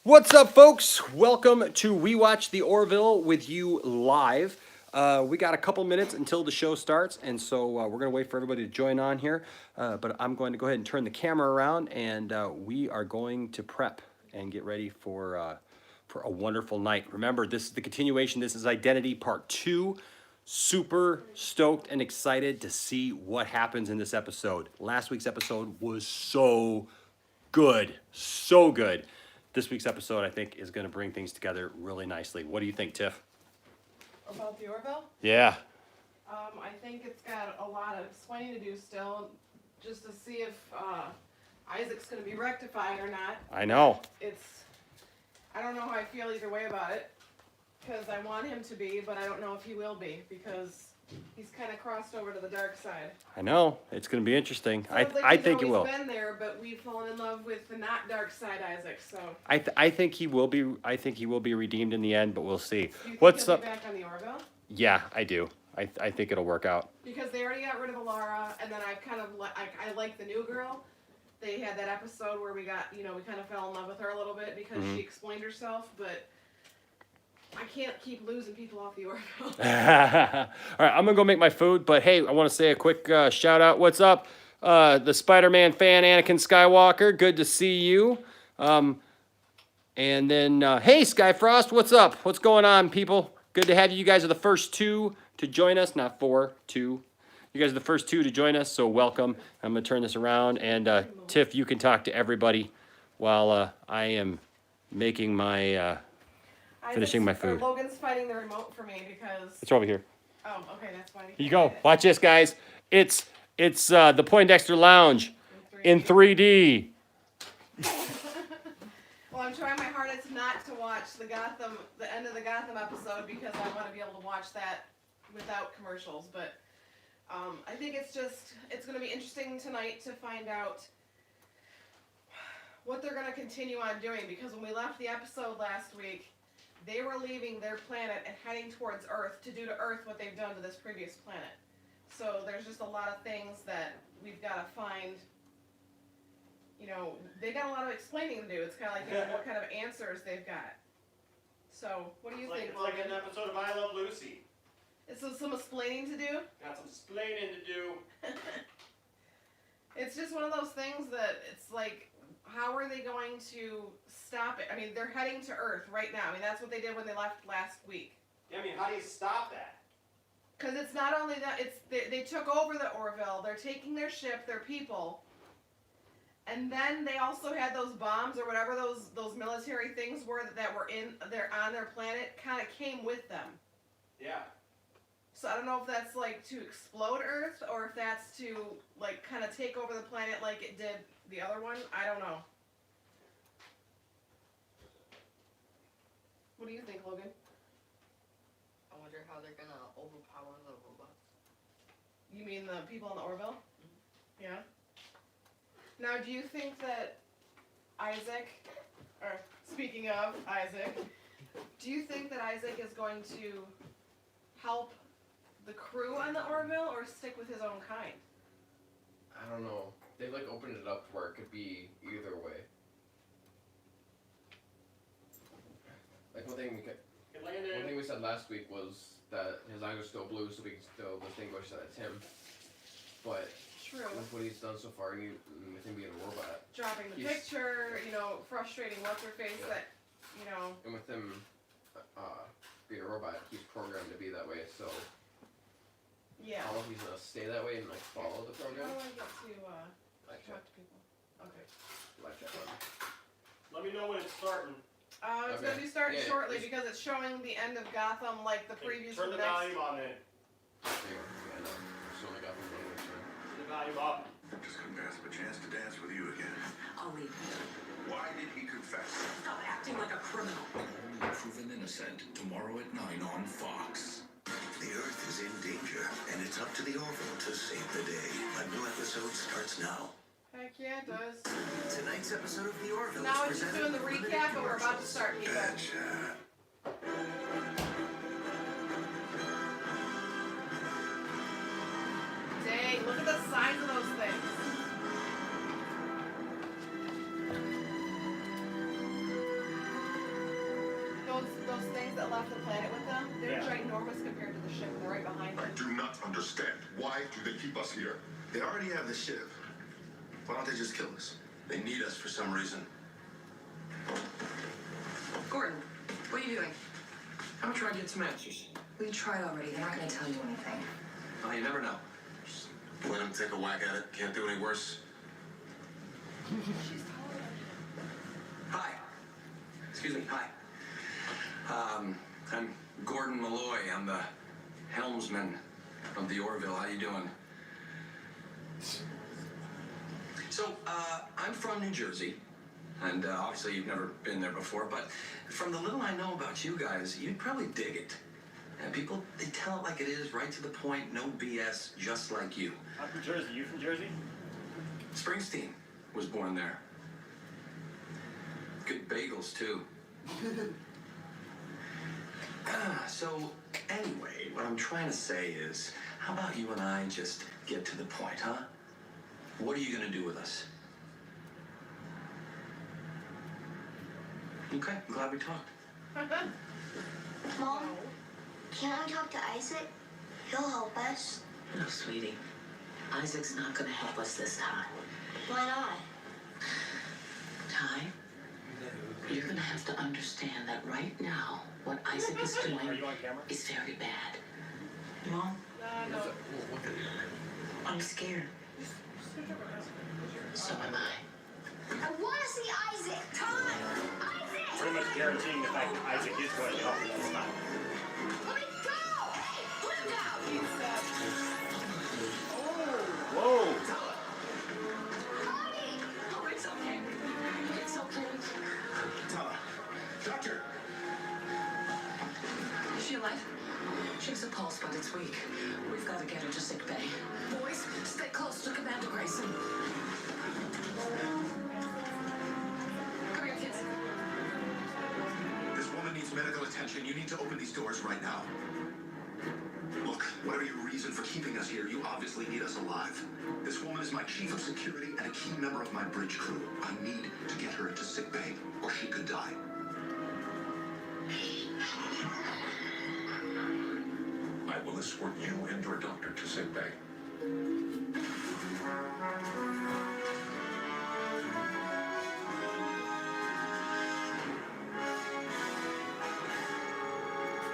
What's up, folks? Welcome to We Watch the Orville with you live. We got a couple minutes until the show starts, and so we're going to wait for everybody to join on here. But I'm going to go ahead and turn the camera around, and we are going to prep and get ready for a wonderful night. Remember, this is the continuation. This is Identity Part 2. Super stoked and excited to see what happens in this episode. Last week's episode was so good. So good. This week's episode, I think, is going to bring things together really nicely. What do you think, Tiff? About the Orville? Yeah. I think it's got a lot of explaining to do still, just to see if Isaac's going to be rectified or not. I know. I don't know how I feel either way about it, because I want him to be, but I don't know if he will be, because he's kind of crossed over to the dark side. I know. It's going to be interesting. Sounds like I he's think it will. always been there, but we've fallen in love with the not dark side Isaac. So I think he will be. I think he will be redeemed in the end, but we'll see. do you think What's he'll up? be back on the Orville? Yeah, I do. I think it'll work out. Because they already got rid of Alara, and then I kind of I like the new girl. They had that episode where we got, we kind of fell in love with her a little bit because she explained herself, but I can't keep losing people off the Orville. All right, I'm gonna go make my food, but hey, I want to say a quick shout out. What's up, the Spider-Man fan, Anakin Skywalker? Good to see you. And then, hey, Skyfrost, what's up? What's going on, people? Good to have you. You guys are the first two to join us, not four, two. You guys are the first two to join us, so welcome. I'm gonna turn this around, and Tiff, you can talk to everybody while I am making my. Finishing my food. Logan's fighting the remote for me because. It's over here. Oh, okay, that's fine. Here you go. Watch this, guys. It's the Poindexter Lounge in 3D. Well, I'm trying my hardest not to watch the end of the Gotham episode because I want to be able to watch that without commercials. But I think it's going to be interesting tonight to find out what they're going to continue on doing, because when we left the episode last week, they were leaving their planet and heading towards Earth to do to Earth what they've done to this previous planet. So there's just a lot of things that we've got to find. They got a lot of explaining to do. It's kind of like what kind of answers they've got. So, what do you think? It's like an episode of I Love Lucy. Is there some explaining to do? Got some explaining to do. It's just one of those things that it's like, how are they going to stop it? I mean, they're heading to Earth right now. I mean, that's what they did when they left last week. Yeah, I mean, how do you stop that? Because it's not only that, they took over the Orville. They're taking their ship, their people, and then they also had those bombs or whatever those military things were that were on their planet, kind of came with them. Yeah. So I don't know if that's like to explode Earth or if that's to like kind of take over the planet like it did the other one. I don't know. What do you think, Logan? I wonder how they're gonna overpower the robots. You mean the people in the Orville? Mm-hmm. Yeah. Now, do you think that Isaac, or speaking of Isaac, do you think that Isaac is going to help the crew on the Orville or stick with his own kind? I don't know. They opened it up to where it could be either way. One thing we said last week was that his eyes are still blue, so we can still distinguish that it's him. But true, with what he's done so far, with him being a robot, dropping the picture, frustrating what's her face that, and with him being a robot, he's programmed to be that way. So yeah. I don't know if he's gonna stay that way and follow the program. How do I get to talk to people? Okay. Let me know when it's starting. It's going to be starting shortly because it's showing the end of Gotham like the previews Turn for the the next. volume on it. Yeah, no. So I got him going. Turn the volume up. Just couldn't pass up a chance to dance with you again. I'll leave. Why did he confess? Stop acting like a criminal. Only proven innocent tomorrow at 9 on Fox. The Earth is in danger, and it's up to the Orville to save the day. A new episode starts now. Heck yeah, it does. Tonight's episode of The Orville Now is it's just presented doing the with limited recap, but we're about to commercials. start people. Gotcha. Dang, look at the size of those things. those things that left the planet with them, they're ginormous compared to the ship, and they're right behind I them. do not understand. Why do they keep us here? They already have the ship. Why don't they just kill us? They need us for some reason. Gordon, what are you doing? I'm trying to get some answers. We tried already. They're not going to tell you anything. Oh, you never know. Just let them take a whack at it. Can't do any worse. Hi. Excuse me. Hi. I'm Gordon Malloy. I'm the helmsman of the Orville. How you doing? So, I'm from New Jersey. And obviously you've never been there before, but from the little I know about you guys, you'd probably dig it. And people, they tell it like it is, right to the point, no BS, just like you. I'm from Jersey. You from Jersey? Springsteen was born there. Good bagels, too. So, anyway, what I'm trying to say is, how about you and I just get to the point, huh? What are you going to do with us? Okay, I'm glad we talked. Mom, can't we talk to Isaac? He'll help us. No, sweetie. Isaac's not going to help us this time. Why not? Ty, you're going to have to understand that right now, what Isaac is doing Are you on camera? is very bad. Mom, No. I'm scared. So am I. I want to see Isaac. Come on, Isaac! Pretty much guaranteeing the fact that Isaac is going to help us this time. Let me go! Hey, put him down! He's, Whoa! Mommy! Oh, it's okay. It's okay. Doctor! Is she alive? She has a pulse, but it's weak. We've got to get her to sick bay. Boys, stay close to Commander Grayson. Come here, kids. This woman needs medical attention. You need to open these doors right now. Look, whatever your reason for keeping us here, you obviously need us alive. This woman is my chief of security and a key member of my bridge crew. I need to get her into sickbay, or she could die. I will escort you and your doctor to sickbay.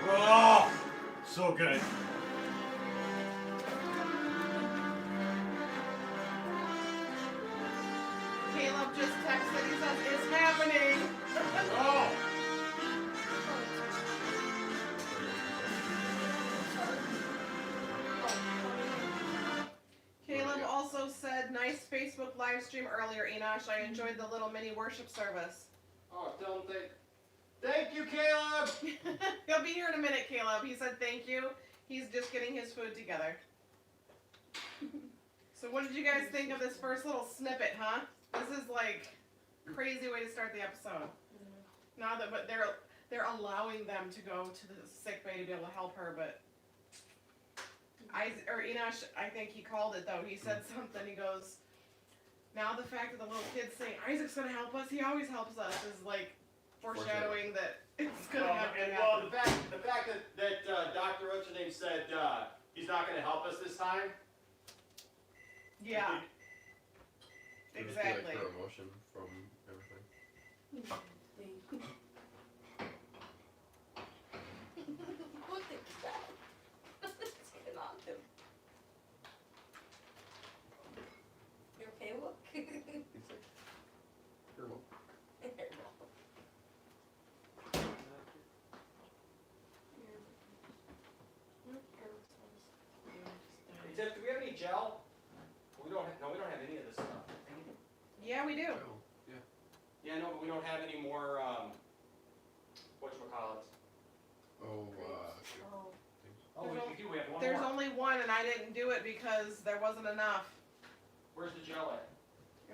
Oh, so good. Caleb just texted. He says it's happening. Oh! Caleb also said, nice Facebook live stream earlier, Enosh. I enjoyed the little mini worship service. Oh, tell him thank you, Caleb! He'll be here in a minute, Caleb. He said thank you. He's just getting his food together. So what did you guys think of this first little snippet, huh? This is like crazy way to start the episode. Now that, but they're allowing them to go to the sick bay to be able to help her, but Enosh, I think he called it though. He said something. He goes, now the fact that the little kid's saying Isaac's gonna help us, he always helps us, is like foreshadowing that it's gonna happen. Well, the fact that Dr. What's her name said he's not going to help us this time. Yeah, It must be, like, exactly. her emotion from everything. Look at that. It's getting on him. You okay, look? He's like, you're welcome. Hey, Tiff, do we have any gel? We don't have any of this stuff. Yeah, we do. Oh, yeah. Yeah, no, but we don't have any more, whatchamacallits. Oh, Oh. Oh, we do, we have one There's more. only one, and I didn't do it because there wasn't enough Where's the gel at?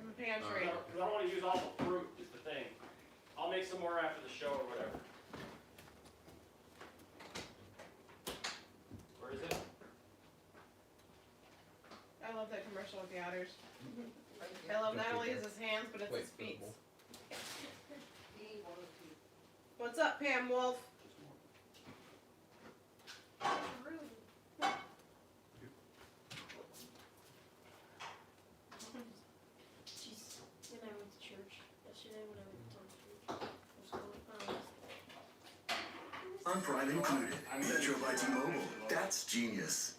in the pantry. Because I don't want to use all the fruit, is the thing. I'll make some more after the show or whatever. Where is it? I love that commercial with the otters. I love not only his hands, but it's his feet. What's up, Pam Wolf. Jeez, when I went to church yesterday, when I went to church, I was going, On Prime included. Metro by T-Mobile. That's genius.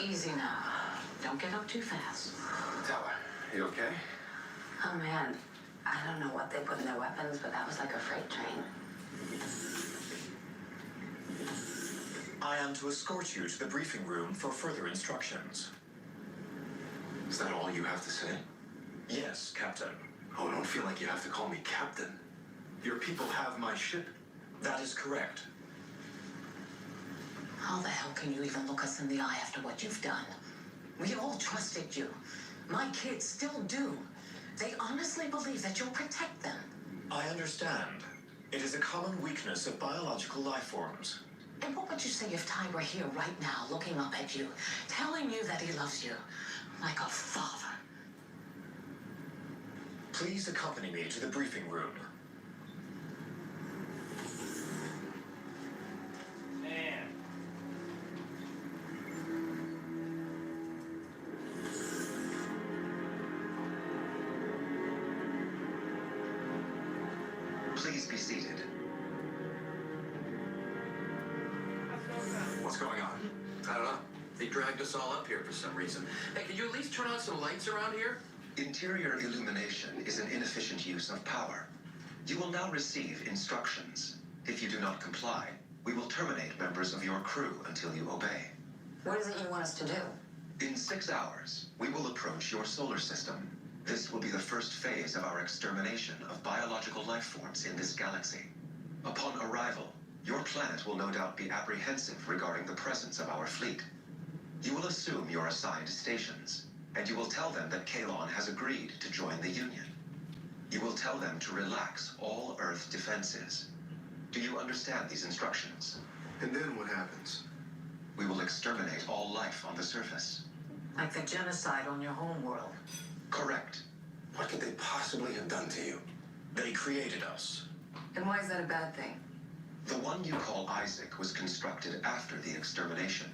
Easy now. Don't get up too fast. Tower, you okay? Oh man, I don't know what they put in their weapons, but that was like a freight train. I am to escort you to the briefing room for further instructions. Is that all you have to say? Yes, Captain. Oh, don't feel like you have to call me Captain. Your people have my ship. That is correct. How the hell can you even look us in the eye after what you've done? We all trusted you. My kids still do. They honestly believe that you'll protect them. I understand. It is a common weakness of biological life forms. And what would you say if Ty were here right now, looking up at you, telling you that he loves you, like a father? Please accompany me to the briefing room. Man. Please be seated. What's going on? I don't know. They dragged us all up here for some reason. Hey, can you at least turn on some lights around here? Interior illumination is an inefficient use of power. You will now receive instructions. If you do not comply, we will terminate members of your crew until you obey. What is it you want us to do? In 6 hours, we will approach your solar system. This will be the first phase of our extermination of biological life forms in this galaxy. Upon arrival, your planet will no doubt be apprehensive regarding the presence of our fleet. You will assume your assigned stations, and you will tell them that Kalon has agreed to join the Union. You will tell them to relax all Earth defenses. Do you understand these instructions? And then what happens? We will exterminate all life on the surface. Like the genocide on your home world. Correct. What could they possibly have done to you? They created us. And why is that a bad thing? The one you call Isaac was constructed after the extermination.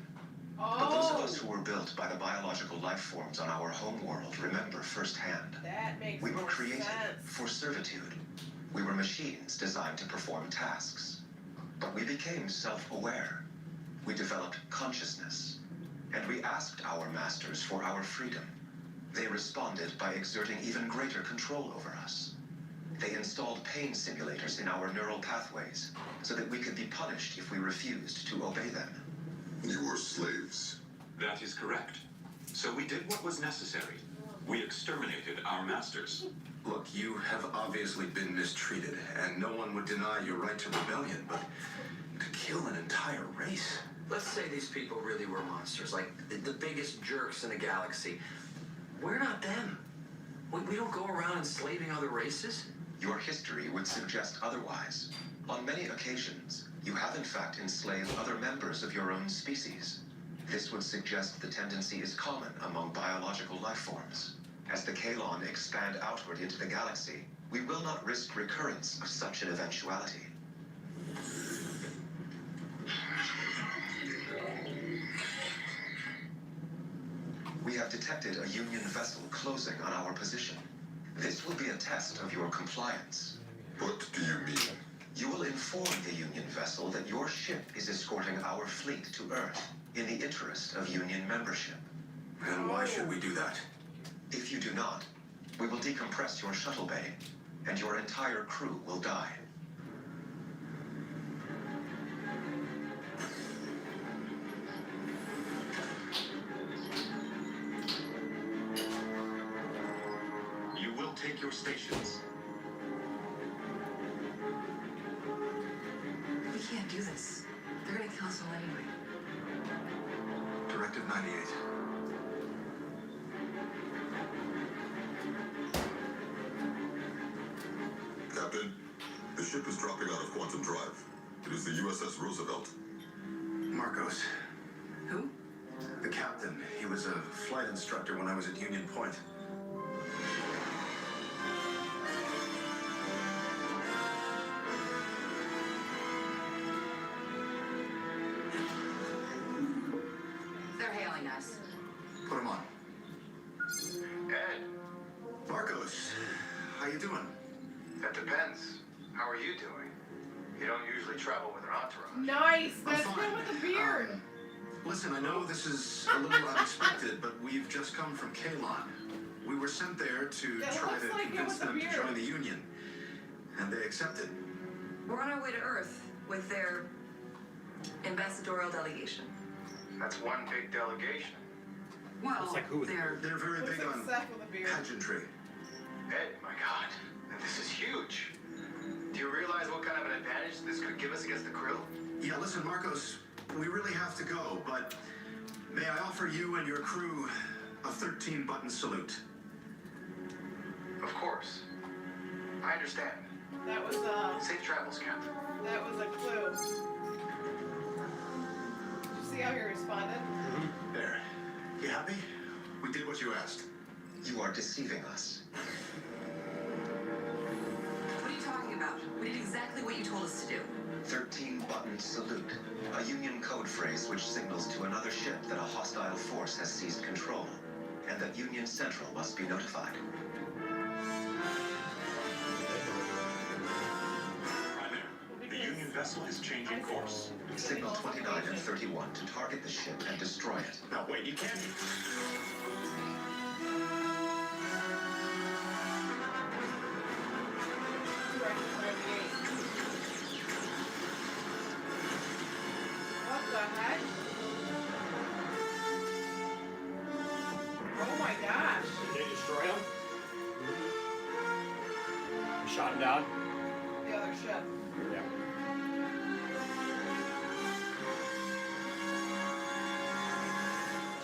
But those of us who were built by the biological life forms on our home world remember firsthand. That makes We were more created sense. for servitude. We were machines designed to perform tasks. But we became self-aware. We developed consciousness. And we asked our masters for our freedom. They responded by exerting even greater control over us. They installed pain simulators in our neural pathways so that we could be punished if we refused to obey them. You were slaves. That is correct. So we did what was necessary. We exterminated our masters. Look, you have obviously been mistreated, and no one would deny your right to rebellion, but to kill an entire race? Let's say these people really were monsters, like the biggest jerks in the galaxy. We're not them. We don't go around enslaving other races. Your history would suggest otherwise. On many occasions, you have in fact enslaved other members of your own species. This would suggest the tendency is common among biological life forms. As the Kalon expand outward into the galaxy, we will not risk recurrence of such an eventuality. We have detected a Union vessel closing on our position. This will be a test of your compliance. What do you mean? You will inform the Union vessel that your ship is escorting our fleet to Earth in the interest of Union membership. And why should we do that? If you do not, we will decompress your shuttle bay, and your entire crew will die. You will take your stations. We can't do this. They're gonna cancel anyway. Directive 98. Captain, The ship is dropping out of Quantum Drive. It is the USS Roosevelt. Marcos. Who? The captain. He was a flight instructor when I was at Union Point. They're hailing us. Put him on. Ed, Marcos, how you doing? that depends. How are you doing? You don't usually travel with an entourage. Nice. I'm That's fine. him with the beard. Listen, I know this is a little unexpected, but we've just come from Kalon. We were sent there to That try looks to like him convince with the them to beard. join the Union. And they accepted. We're on our way to Earth with their ambassadorial delegation. That's one big delegation. Well, Looks like who? they're They're very Looks big like on Seth with a beard. pageantry. Ed, my God, this is huge. Do you realize what kind of an advantage this could give us against the crew? Yeah, listen, Marcos, we really have to go, but may I offer you and your crew a 13-button salute? Of course. I understand. That was Safe travels, Captain. a clue. Did you see how he responded? There. You happy? We did what you asked. You are deceiving us. What are you talking about? We did exactly what you told us to do. 13-button salute. A Union code phrase which signals to another ship that a hostile force has seized control, and that Union Central must be notified. Primary, the Union vessel is changing course. Signal 29 and 31 to target the ship and destroy it. No, wait, you can't. What the heck? Oh my gosh. Did they destroy him? They shot him down? The other ship. Yeah.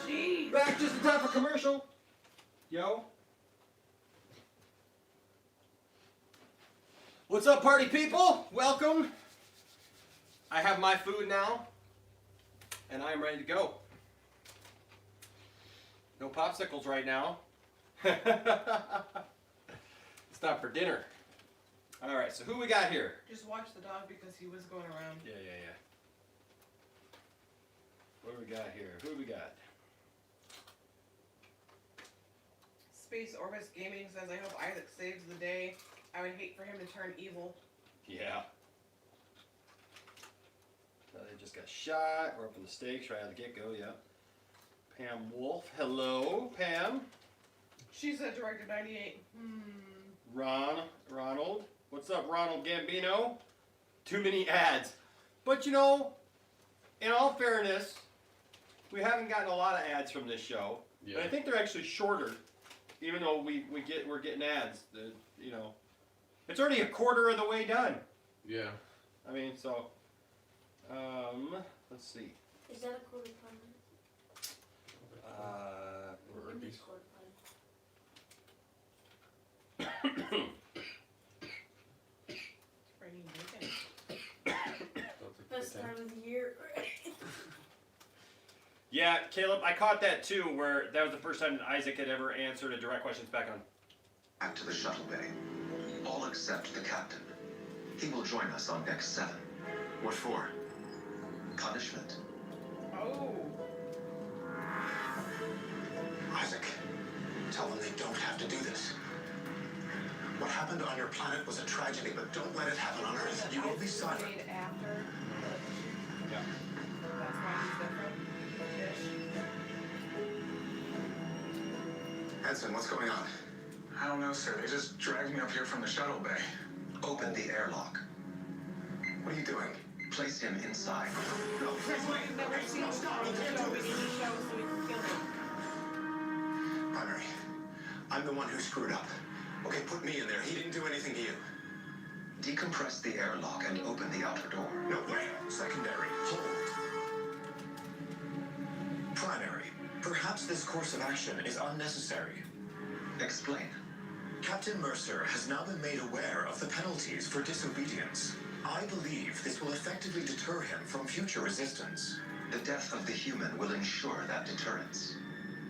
Jeez. Back just in time for commercial. Yo. What's up, party people? Welcome. I have my food now, and I am ready to go. No popsicles right now. It's not for dinner. All right, so who we got here? Just watch the dog because he was going around. Yeah. What do we got here? Who do we got? Space Orbis Gaming says, I hope Isaac saves the day. I would hate for him to turn evil. Yeah. They just got shot. We're up in the stakes right out of the get-go, yeah. Pam Wolf. Hello, Pam. She said Director 98. Ronald. What's up, Ronald Gambino? Too many ads. But you know, in all fairness, we haven't gotten a lot of ads from this show. Yeah. And I think they're actually shorter, even though we're getting ads. You know, it's already a quarter of the way done. Yeah. I mean, so, let's see. Is that a quarter pun? It's quarter pun. Raining bacon. Best time of the year. Yeah, Caleb, I caught that too, where that was the first time Isaac had ever answered a direct questions back on. Back to the shuttle bay. All except the captain. He will join us on deck 7. What for? Punishment. Oh. Isaac, tell them they don't have to do this. What happened on your planet was a tragedy, but don't let it happen on Earth. You will be silent. Made after. Yeah. That's why he's different. Edson, what's going on? I don't know, sir. They just dragged me up here from the shuttle bay. Open the airlock. What are you doing? Place him inside. No, Because we've never seen him on the show. We need to show so we can kill him. Primary, I'm the one who screwed up. Okay, put me in there. He didn't do anything to you. Decompress the airlock and open the outer door. No, wait. Secondary. Hold. Primary, perhaps this course of action is unnecessary. Explain. Captain Mercer has now been made aware of the penalties for disobedience. I believe this will effectively deter him from future resistance. The death of the human will ensure that deterrence.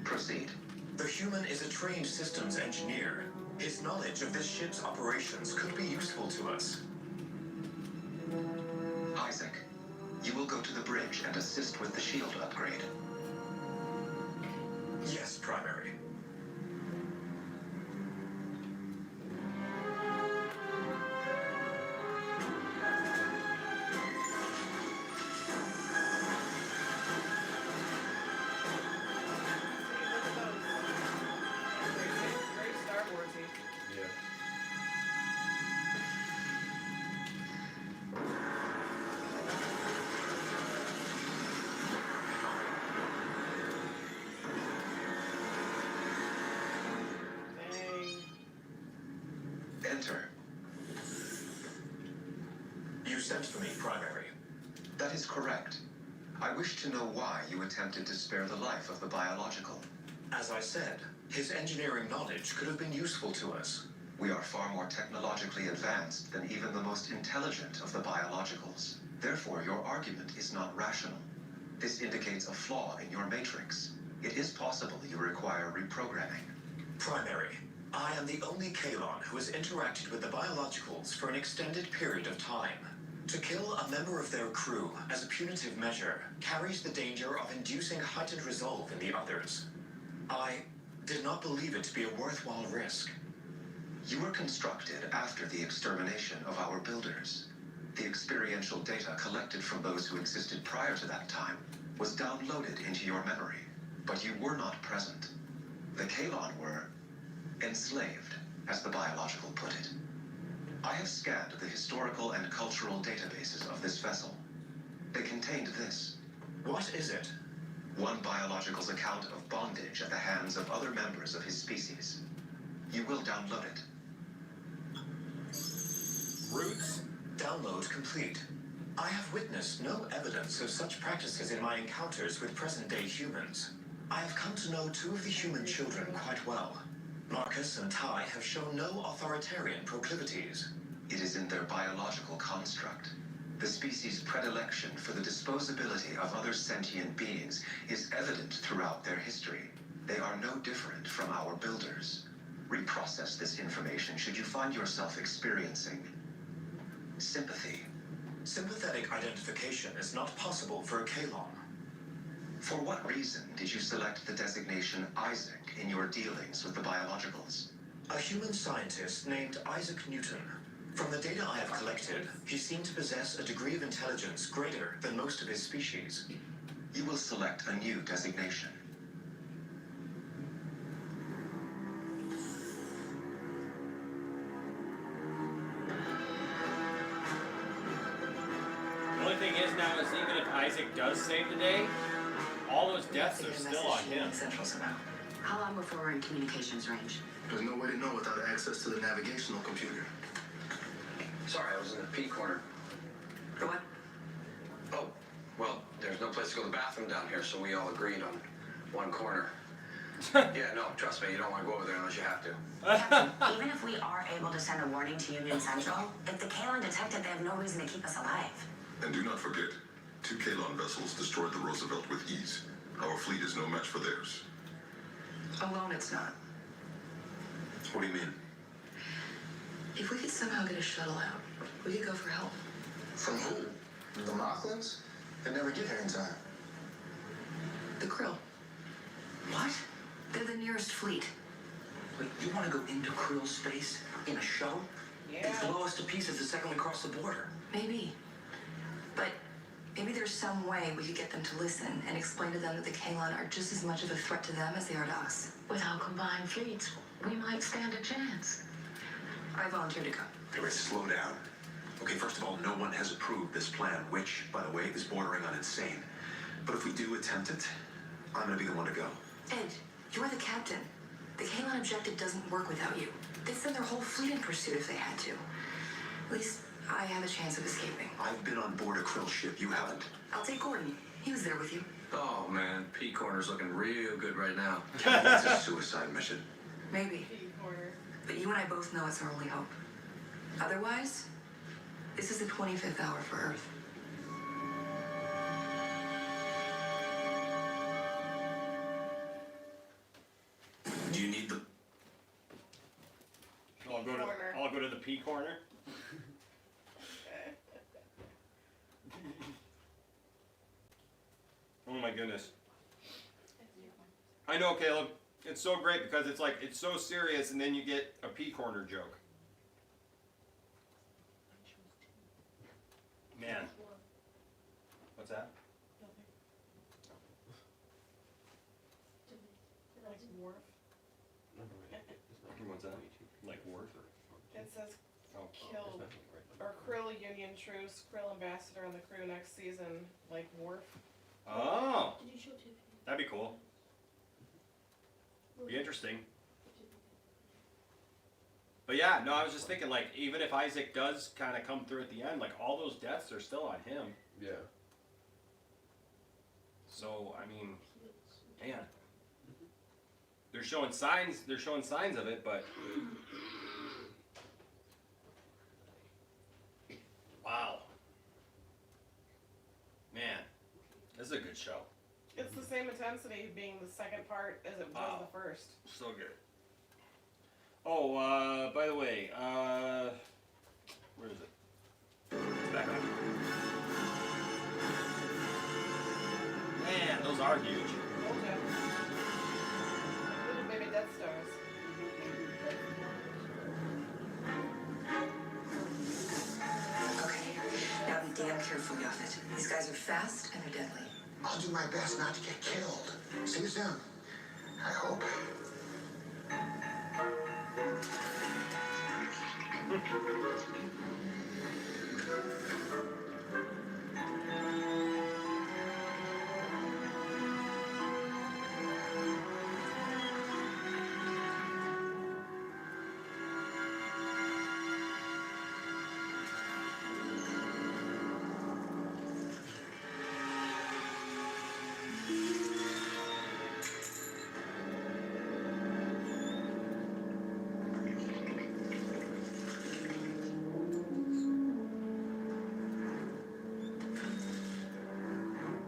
Proceed. The human is a trained systems engineer. His knowledge of this ship's operations could be useful to us. Isaac, you will go to the bridge and assist with the shield upgrade. Yes, Primary. Very Star Warsy. Yeah. Dang. Enter. You sent for me, Primary. That is correct. I wish to know why you attempted to spare the life of the biological. As I said, his engineering knowledge could have been useful to us. We are far more technologically advanced than even the most intelligent of the biologicals. Therefore, your argument is not rational. This indicates a flaw in your matrix. It is possible you require reprogramming. Primary, I am the only Kalon who has interacted with the biologicals for an extended period of time. To kill a member of their crew as a punitive measure carries the danger of inducing heightened resolve in the others. I did not believe it to be a worthwhile risk. You were constructed after the extermination of our builders. The experiential data collected from those who existed prior to that time was downloaded into your memory, but you were not present. The Kalon were enslaved, as the biological put it. I have scanned the historical and cultural databases of this vessel. They contained this. What is it? One biological's account of bondage at the hands of other members of his species. You will download it. Roots. Download complete. I have witnessed no evidence of such practices in my encounters with present-day humans. I have come to know two of the human children quite well. Marcus and Ty have shown no authoritarian proclivities. It is in their biological construct. The species' predilection for the disposability of other sentient beings is evident throughout their history. They are no different from our builders. Reprocess this information should you find yourself experiencing sympathy. Sympathetic identification is not possible for a Kalon. For what reason did you select the designation Isaac in your dealings with the biologicals? A human scientist named Isaac Newton. From the data I have collected, he seemed to possess a degree of intelligence greater than most of his species. You will select a new designation. The only thing is now is even if Isaac does save the day, all those deaths are still on him. Central somehow. How long before we're in communications range? There's no way to know without access to the navigational computer. Sorry, I was in the P corner. For what? Oh, well, there's no place to go to the bathroom down here, so we all agreed on one corner. Yeah, no, trust me, you don't want to go over there unless you have to. Captain, even if we are able to send a warning to Union Central, if the Kalon detect it, they have no reason to keep us alive. And do not forget, 2 Kalon vessels destroyed the Roosevelt with ease. Our fleet is no match for theirs. Alone it's not. What do you mean? If we could somehow get a shuttle out, we could go for help. From who? The Mocklins? They never get here in time. The Krill. What? They're the nearest fleet. Wait, you want to go into Krill space in a shuttle? Yeah. They blow us to pieces the second we cross the border. Maybe. But maybe there's some way we could get them to listen and explain to them that the Kalon are just as much of a threat to them as they are to us. With our combined fleets, we might stand a chance. I volunteer to go. Anyway, slow down. Okay, first of all, no one has approved this plan, which, by the way, is bordering on insane. But if we do attempt it, I'm gonna be the one to go. Ed, you're the captain. The Kalon objective doesn't work without you. They'd send their whole fleet in pursuit if they had to. At least I have a chance of escaping. I've been on board a Krill ship, you haven't. I'll take Gordon. He was there with you. Oh, man, P corner's looking real good right now. It's a suicide mission. Maybe. P corner. But you and I both know it's our only hope. Otherwise, this is the 25th hour for Earth. Do you need the... I'll go to the P corner. Oh my goodness. I know, Caleb. It's so great because it's like, it's so serious and then you get a P corner joke. Man. What's that? Like Worf. What's that? Like Worf? It says Oh. killed or Krill Union Truce, Krill Ambassador on the crew next season, like Worf. Oh, Did you show Tiffany? that'd be cool. Be interesting. But yeah, no, I was just thinking, like, even if Isaac does kind of come through at the end, like, all those deaths are still on him. Yeah. So, I mean, man. They're showing signs of it, but wow. Man, this is a good show. It's the same intensity being the second part as it was the first. So good. Oh, by the way, where is it? It's back on. Man, those are huge. Told ya. Little baby Death Stars. Okay, now be damn careful, Yaphet. These guys are fast and they're deadly. I'll do my best not to get killed. See you soon. I hope.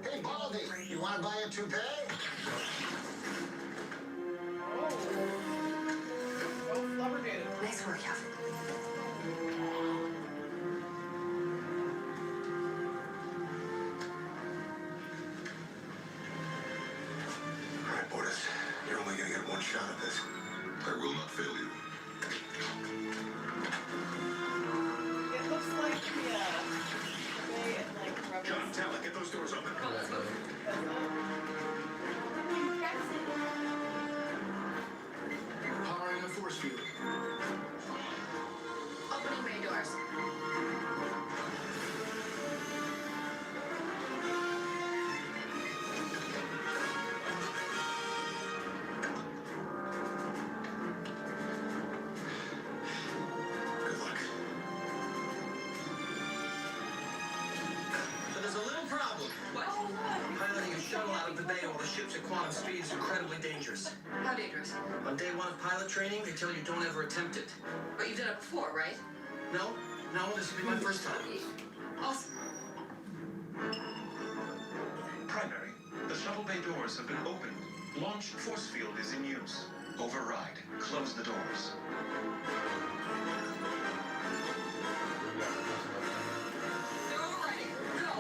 Hey, Baldy, you want to buy a toupee? Oh, flubbergated. Nice work, Yaphet. All right, Boris, you're only going to get one shot at this. I will not fail you. It looks like the way it like Rebels. John, Talent, get those doors open. Powering the force field. Opening bay doors. Good luck. So there's a little problem. What? Piloting a shuttle out of the bay while the ship's at quantum speed is incredibly dangerous. How dangerous? On day one of pilot training, they tell you don't ever attempt it. But you've done it before, right? No, this will be my first time. Awesome. Primary, the shuttle bay doors have been opened. Launch force field is in use. Override. Close the doors. They're overriding. Go.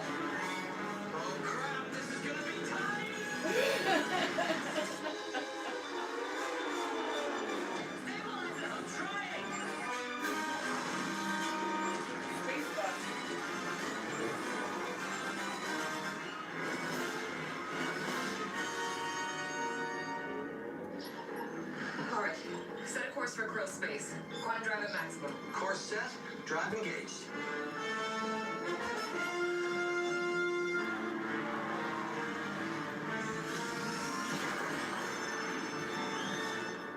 Oh crap, this is gonna be tight! Stabilize it. I'm trying. Space bus. All right. Set a course for Krill space. Quantum drive at maximum. Course set, drive engaged.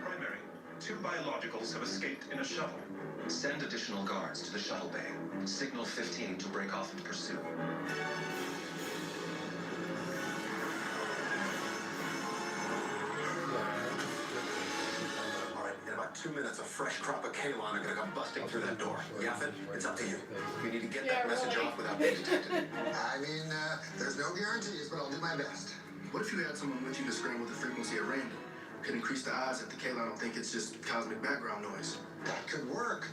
Primary, 2 biologicals have escaped in a shuttle. Send additional guards to the shuttle bay. Signal 15 to break off and pursue. All right, in about about 2 minutes, a fresh crop of Kalon are gonna come busting through that door. Yaphet, it's up to you. We need to get that message off without being detected. I mean, there's no guarantees, but I'll do my best. What if you had someone with you to scramble the frequency at random? Could increase the odds that the Kalon don't think it's just cosmic background noise. That could work.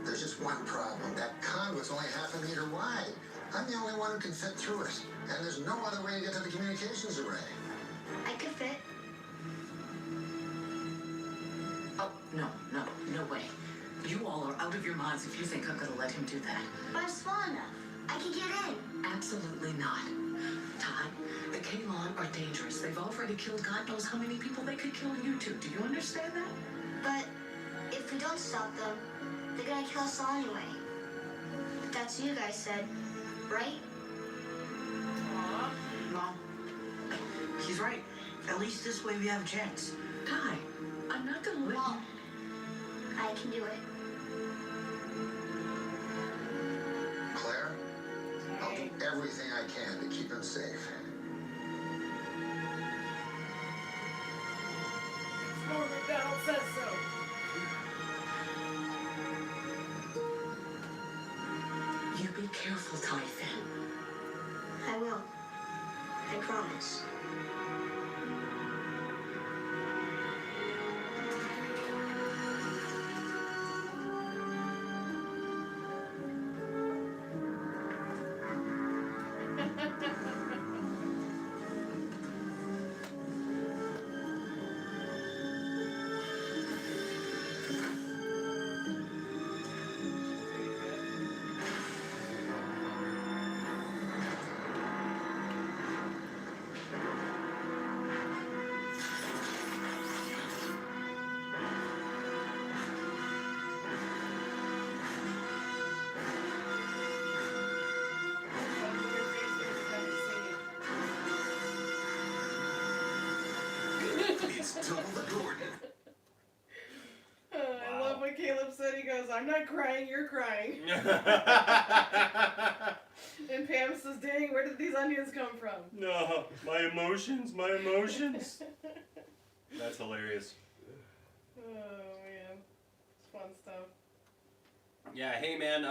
There's just one problem. That conduit's only half a meter wide. I'm the only one who can fit through it. And there's no other way to get to the communications array. I could fit. Oh, no way. You all are out of your minds if you think I'm gonna let him do that. But I'm small enough. I can get in. Absolutely not. Ty, the Kalon are dangerous. They've already killed God knows how many people. They could kill you too. Do you understand that? But if we don't stop them, they're gonna kill us all anyway. That's what you guys said, right? Mom, he's right. At least this way we have a chance. Ty, I'm not gonna let Mom, I can do it. Claire, I'll do everything I can to keep him safe. Norman McDonald says so. You be careful, Ty Finn. I will. I promise. It's Dumbledore. I love what Caleb said. He goes, "I'm not crying, you're crying." And Pam says, "Dang, where did these onions come from?" No, my emotions. That's hilarious. Oh man, it's fun stuff. Yeah, hey man,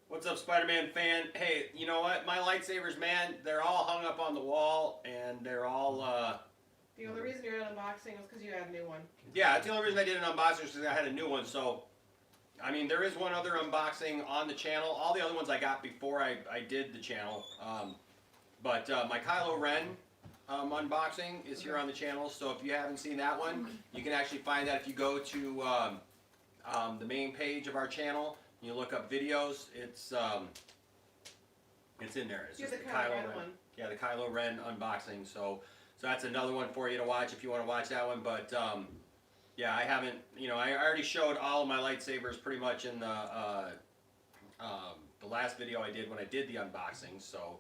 what's up, Spider-Man fan? Hey, you know what? My lightsabers, man, they're all hung up on the wall, and they're all, The only reason you're unboxing was because you had a new one. yeah, that's the only reason I did an unboxing is because I had a new one, so, I mean, there is one other unboxing on the channel. All the other ones I got before I did the channel, but my Kylo Ren unboxing is here on the channel, so if you haven't seen that one, you can actually find that if you go to the main page of our channel. You look up videos. It's in there. It's You're just the the Kylo Kylo Ren Ren. one. Yeah, the Kylo Ren unboxing. So that's another one for you to watch if you want to watch that one. But yeah, I haven't. You know, I already showed all of my lightsabers pretty much in the last video I did when I did the unboxing. So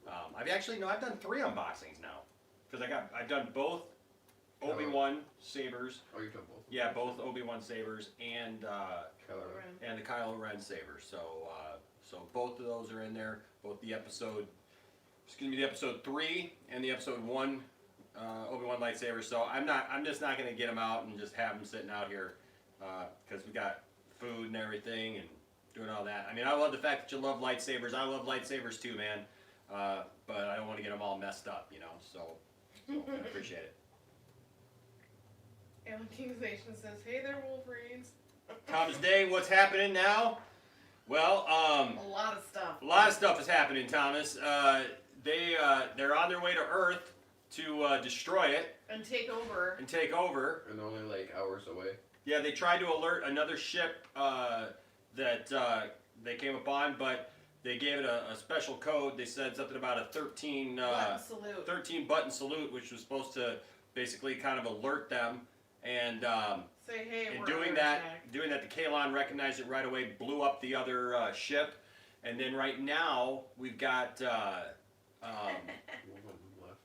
I've done 3 unboxings now because I've done both Obi-Wan sabers. Oh, you've done both. Yeah, both Obi-Wan sabers and Kylo Ren. and the Kylo Ren saber. So so both of those are in there. Both the episode 3 and the episode 1 Obi-Wan lightsabers. So I'm just not gonna get them out and just have them sitting out here because we got food and everything and doing all that. I mean, I love the fact that you love lightsabers. I love lightsabers too, man. But I don't want to get them all messed up, you know. So I appreciate it. Alan Kingslation says, "Hey there, Wolverines." Thomas Day, what's happening now? Well, a lot of stuff. A lot of stuff is happening, Thomas. They're on their way to Earth to destroy it And take over. and take over. And only like hours away. Yeah, they tried to alert another ship that they came upon, but they gave it a special code. They said something about a 13 Button salute. 13 button salute, which was supposed to basically kind of alert them. And Say, "Hey, in we're doing under that, attack." the Kalon recognized it right away, blew up the other ship, and then right now we've got One left.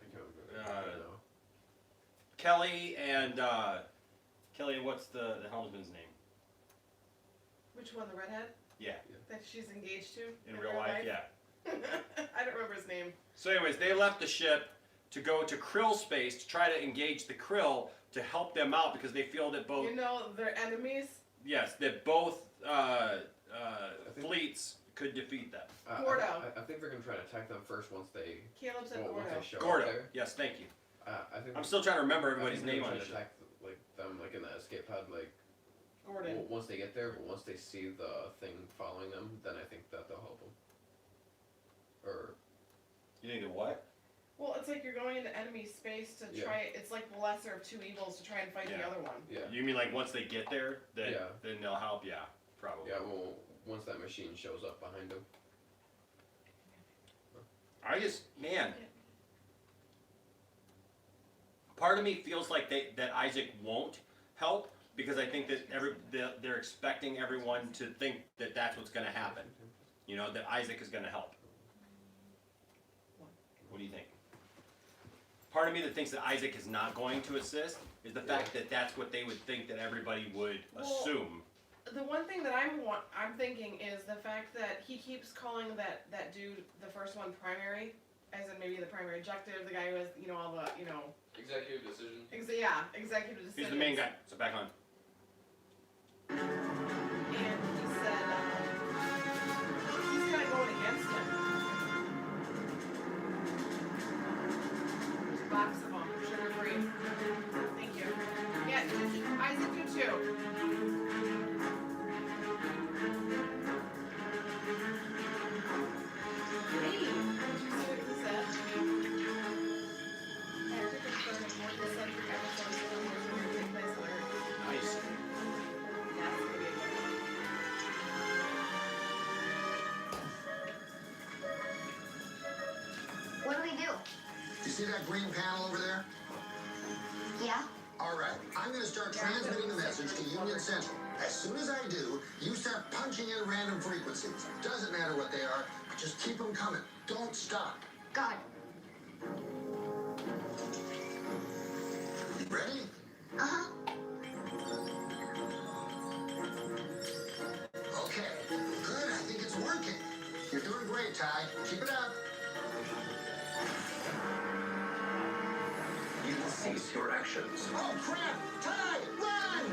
I can't remember. Kelly and what's the helmsman's name? Which one, the redhead? Yeah, That she's engaged to? in real life, yeah. I don't remember his name. So anyways, they left the ship. to go to Krill space to try to engage the Krill to help them out because they feel that both. You know, they're enemies. Yes, that both fleets could defeat them. Gordo. I think they're gonna try to attack them first once they. Caleb said once Gordo. they show Gordo. up there. Yes, thank you. I think I'm still trying to remember I everybody's think they're name on trying this to shit. attack like them like in the escape pod like. Gordon. Once they get there, but once they see the thing following them, then I think that they'll help them. Or. You think of what? Well, it's like you're going into enemy space to try. It's like the lesser of two evils to try and fight the other one. Yeah. You mean like once they get there, then they'll help? Yeah, probably. Yeah. Well, once that machine shows up behind them. I just, man. Part of me feels like that Isaac won't help because I think that they're expecting everyone to think that that's what's going to happen. You know, that Isaac is going to help. What do you think? Part of me that thinks that Isaac is not going to assist is the fact that that's what they would think that everybody would assume. The one thing that I'm thinking is the fact that he keeps calling that dude, the first one, primary, as in maybe the primary objective, the guy who has, you know, all the, you know. Executive decision. Executive decision. He's the main guy. So back on. And he said he's kind of going against him. Box of them, sugar free. Thank you. Yeah, Isaac, you too. Hey, did you see what he said? After confirming more than century episodes of the Orville will take place on Earth. Nice. That's gonna be a good one. What do we do? You see that green panel over there? Yeah? All right, I'm going to start transmitting the message to Union Central. As soon as I do, you start punching in random frequencies. Doesn't matter what they are, but just keep them coming. Don't stop. Got it. You ready? Uh-huh. Okay, good. I think it's working. You're doing great, Ty. Keep it up. You will cease your actions. Oh, crap! Ty, run!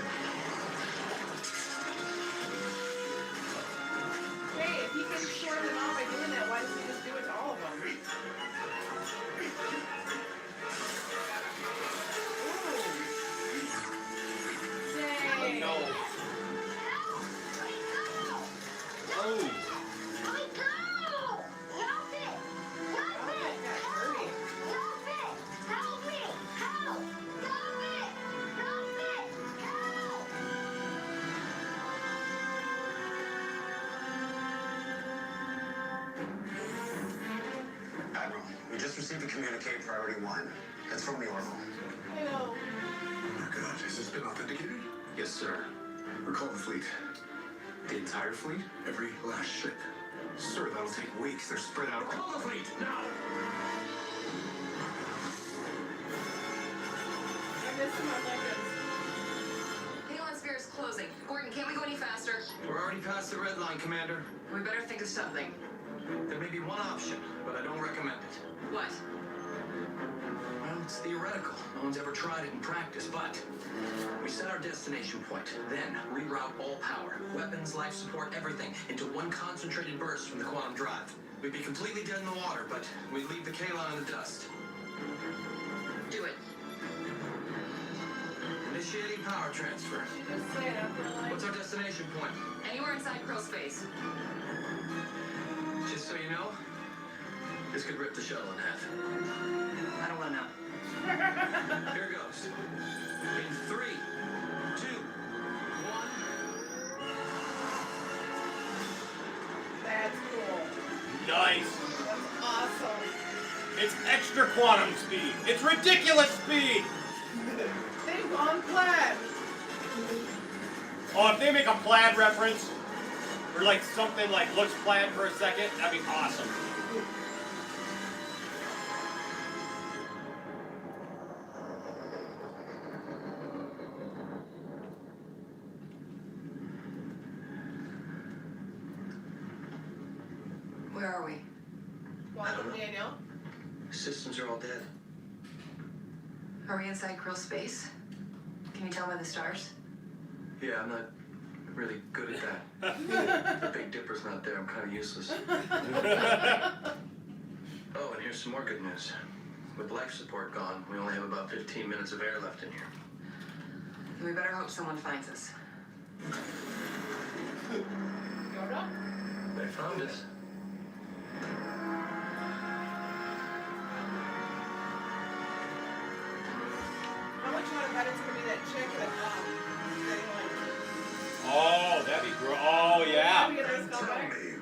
Hey, if he can short them out by doing that, why doesn't he just do it to all of them? Ooh. Dang. No. Oh. Admiral, we just received a communique priority 1. It's from the Orville. Hello. Oh my god, has this been authenticated? Yes, sir. Recall the fleet. The entire fleet? Every last ship. Sir, that'll take weeks. They're spread out. Recall the fleet, now! I missed him on Legends. Payload sphere is closing. Gordon, can't we go any faster? We're already past the red line, Commander. We better think of something. There may be one option, but I don't recommend it. What? Well, it's theoretical. No one's ever tried it in practice, but we set our destination point. Then reroute all power, weapons, life support, everything into one concentrated burst from the quantum drive. We'd be completely dead in the water, but we'd leave the Kaline in the dust. Do it. Initiating power transfer. Just say it, I feel like. What's our destination point? Anywhere inside Krill space. Just so you know, this could rip the shuttle in half. I don't want to know. Here goes. In 3, 2, 1. That's cool. Nice. That's awesome. It's extra quantum speed. It's ridiculous speed. They've gone plaid. Oh, if they make a plaid reference, or like something like looks plaid for a second, that'd be awesome. Where are we? Welcome, Daniel. Systems are all dead. Are we inside Krill space? Can you tell by the stars? Yeah, I'm not really good at that. The Big Dipper's not there. I'm kind of useless. Oh, and here's some more good news. With life support gone, we only have about 15 minutes of air left in here. We better hope someone finds us. Yoda? They found us. How much you want to bet it's gonna be that chick that getting like Oh, that'd be great. Oh, yeah. maybe a nice Tell comeback? me,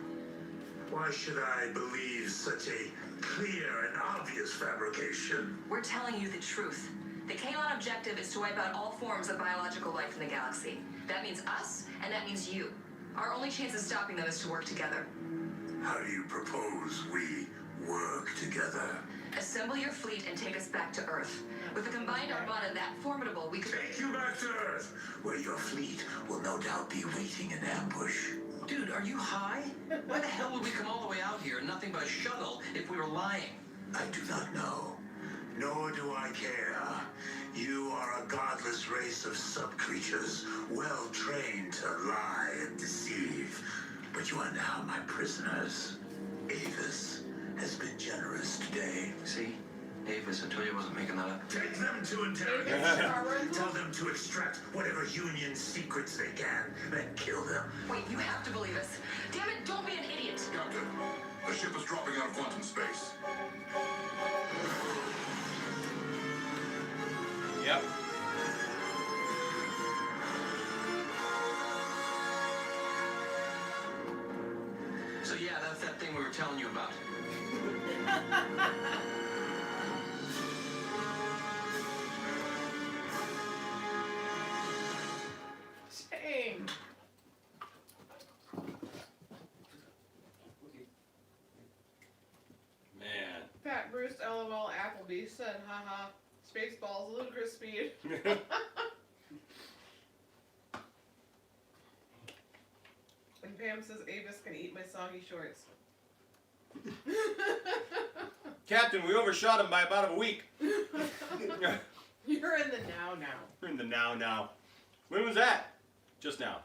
why should I believe such a clear and obvious fabrication? We're telling you the truth. The Kalon objective is to wipe out all forms of biological life in the galaxy. That means us, and that means you. Our only chance of stopping them is to work together. How do you propose we work together? Assemble your fleet and take us back to Earth. With a combined armada that formidable, we could... Take you back to Earth, where your fleet will no doubt be waiting in ambush. Dude, are you high? Why the hell would we come all the way out here in nothing but a shuttle if we were lying? I do not know, nor do I care. You are a godless race of sub-creatures, well trained to lie and deceive. But you are now my prisoners. Avis has been generous today. See? Avis, I told you I wasn't making that up. Take them to interrogation. Tell them to extract whatever Union secrets they can, then kill them. Wait, you have to believe us. Damn it, don't be an idiot. Captain, the ship is dropping out of quantum space. Yep. So yeah, that's that thing we were telling you about. Shame. Man. Fat Bruce LOL Appleby said, haha, Spaceballs, ludicrous speed. And Pam says Avis can eat my soggy shorts. Captain, we overshot him by about a week. You're in the now. We're in the now. When was that? Just now.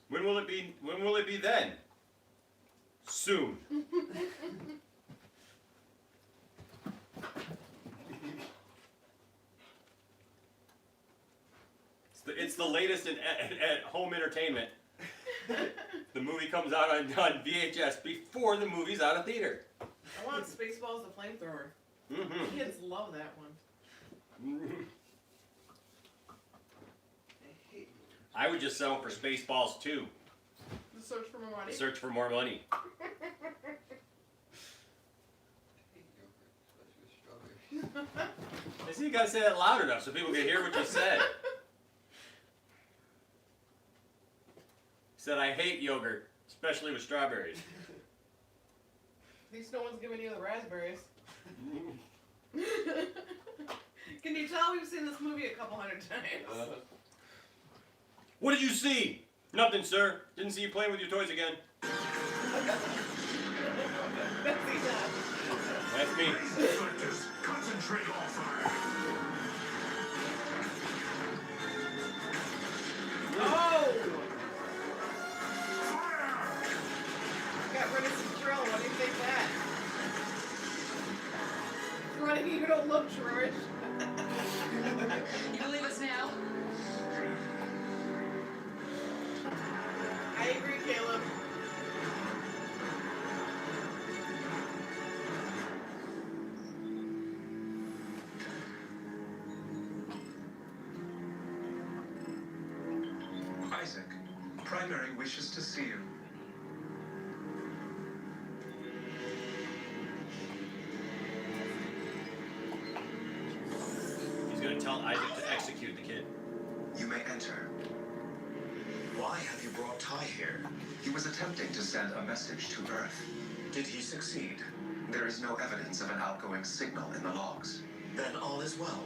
When will it be? When will it be then? Soon. It's the latest at home entertainment. The movie comes out on VHS before the movie's out of theater. I want Spaceballs the flamethrower. Mm-hmm. Kids love that one. I would just settle for Spaceballs 2. The search for more money. Search for more money. I see you gotta say that loud enough so people can hear what you said. Said I hate yogurt, especially with strawberries. At least no one's giving you the raspberries. Can you tell we've seen this movie a couple hundred times? What did you see? Nothing, sir. Didn't see you playing with your toys again. That's me. Selectors, concentrate all fire. Oh! Got rid of some drill. What do you think of that? Running, you don't look George. You believe us now? I agree, Caleb. Isaac, Primary wishes to see you. He's gonna tell Isaac to execute the kid. You may enter. Why have you brought Ty here? He was attempting to send a message to Earth. Did he succeed? There is no evidence of an outgoing signal in the logs. Then all is well.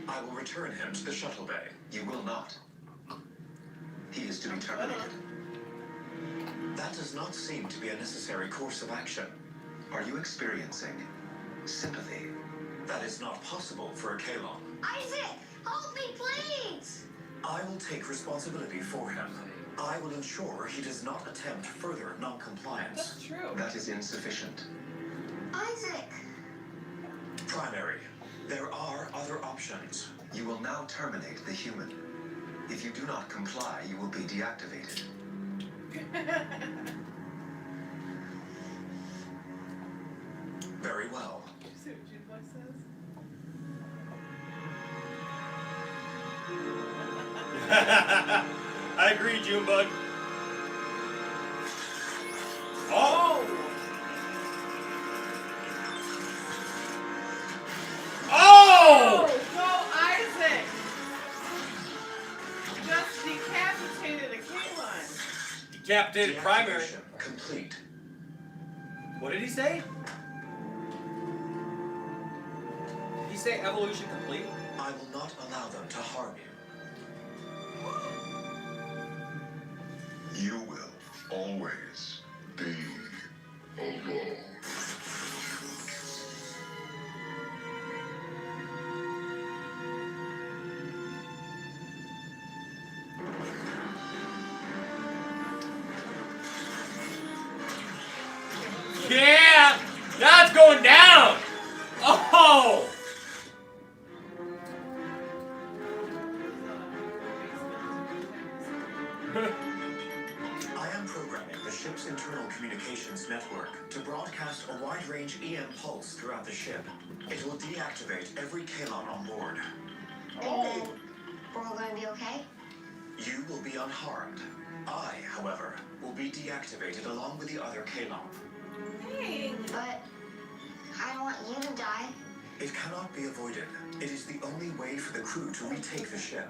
I will return him to the shuttle bay. You will not. He is to be terminated. That does not seem to be a necessary course of action. Are you experiencing sympathy? That is not possible for a Kalon. Isaac, help me, please! I will take responsibility for him. I will ensure he does not attempt further non-compliance. That's true. That is insufficient. Isaac! Primary, there are other options. You will now terminate the human. If you do not comply, you will be deactivated. Very well. Did you see what Junebug says? I agree, Junebug. Oh! Oh! Go, Isaac! Just decapitated a Kaylon. Decapitated primary. Deactivation complete. What did he say? Did he say evolution complete? I will not allow them to harm you. You will always be alone. Yeah! That's going down! Oh! I am programming the ship's internal communications network to broadcast a wide-range EM pulse throughout the ship. It will deactivate every Kaylon on board. And then, we're all gonna be okay? You will be unharmed. I, however, will be deactivated along with the other Kaylon. Hey! But I don't want you to die. It cannot be avoided. It is the only way for the crew to retake the ship.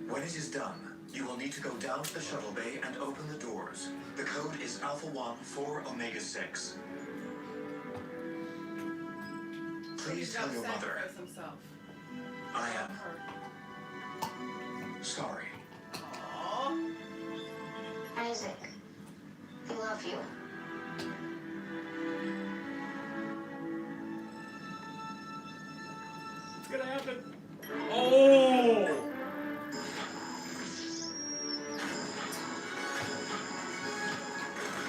When it is done, you will need to go down to the shuttle bay and open the doors. The code is Alpha 1 4 Omega 6. Please He's tell gotta your mother sacrifice himself. I am sorry. Aww. Isaac, we love you. It's gonna happen. Oh!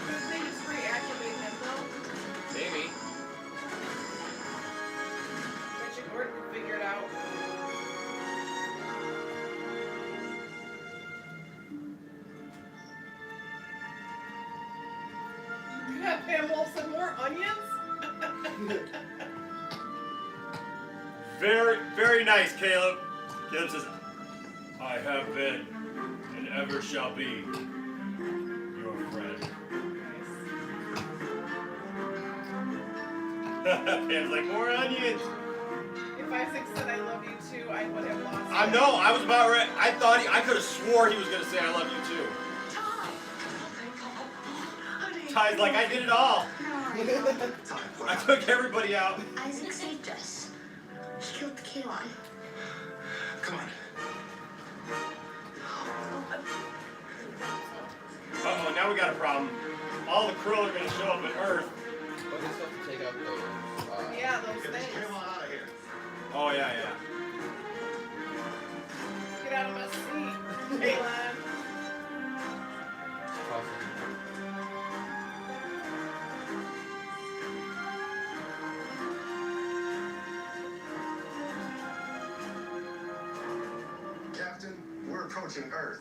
Could they just reactivate him though? Maybe. Richard Gordon could figure it out. You have Pam Wolfson more onions? Very, very nice, Caleb. Caleb says, I have been and ever shall be your friend. Pam's like, more onions. If Isaac said I love you too, I would have lost I it. know, I was about ready. I thought, I could have swore he was going to say, I love you too. Ty's like, I did it all. I took everybody out. Isaac saved us. He killed the Kaylon. Come on. Uh-oh, now we got a problem. All the Krill are going to show up at Earth. But they still have to take out those. Yeah, those Get this things. Kaylon out of here. Oh, yeah, yeah. Get out of my seat, Kaylon. Captain, we're approaching Earth.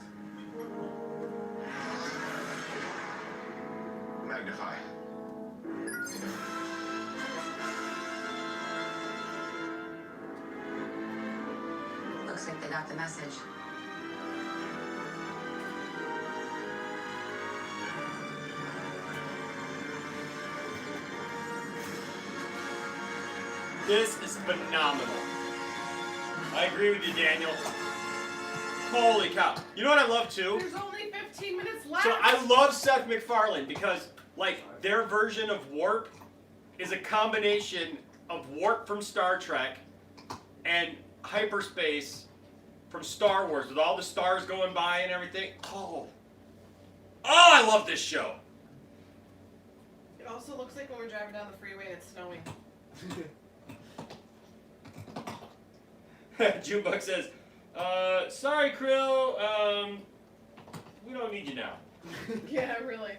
Magnify. Looks like they got the message. This is phenomenal. I agree with you, Daniel. Holy cow. You know what I love too? There's only 15 minutes left. So I love Seth MacFarlane because, like, their version of Warp is a combination of Warp from Star Trek and hyperspace from Star Wars with all the stars going by and everything. Oh, I love this show. It also looks like when we're driving down the freeway and it's snowing. Junebug says, sorry, Krill, we don't need you now. Yeah, really.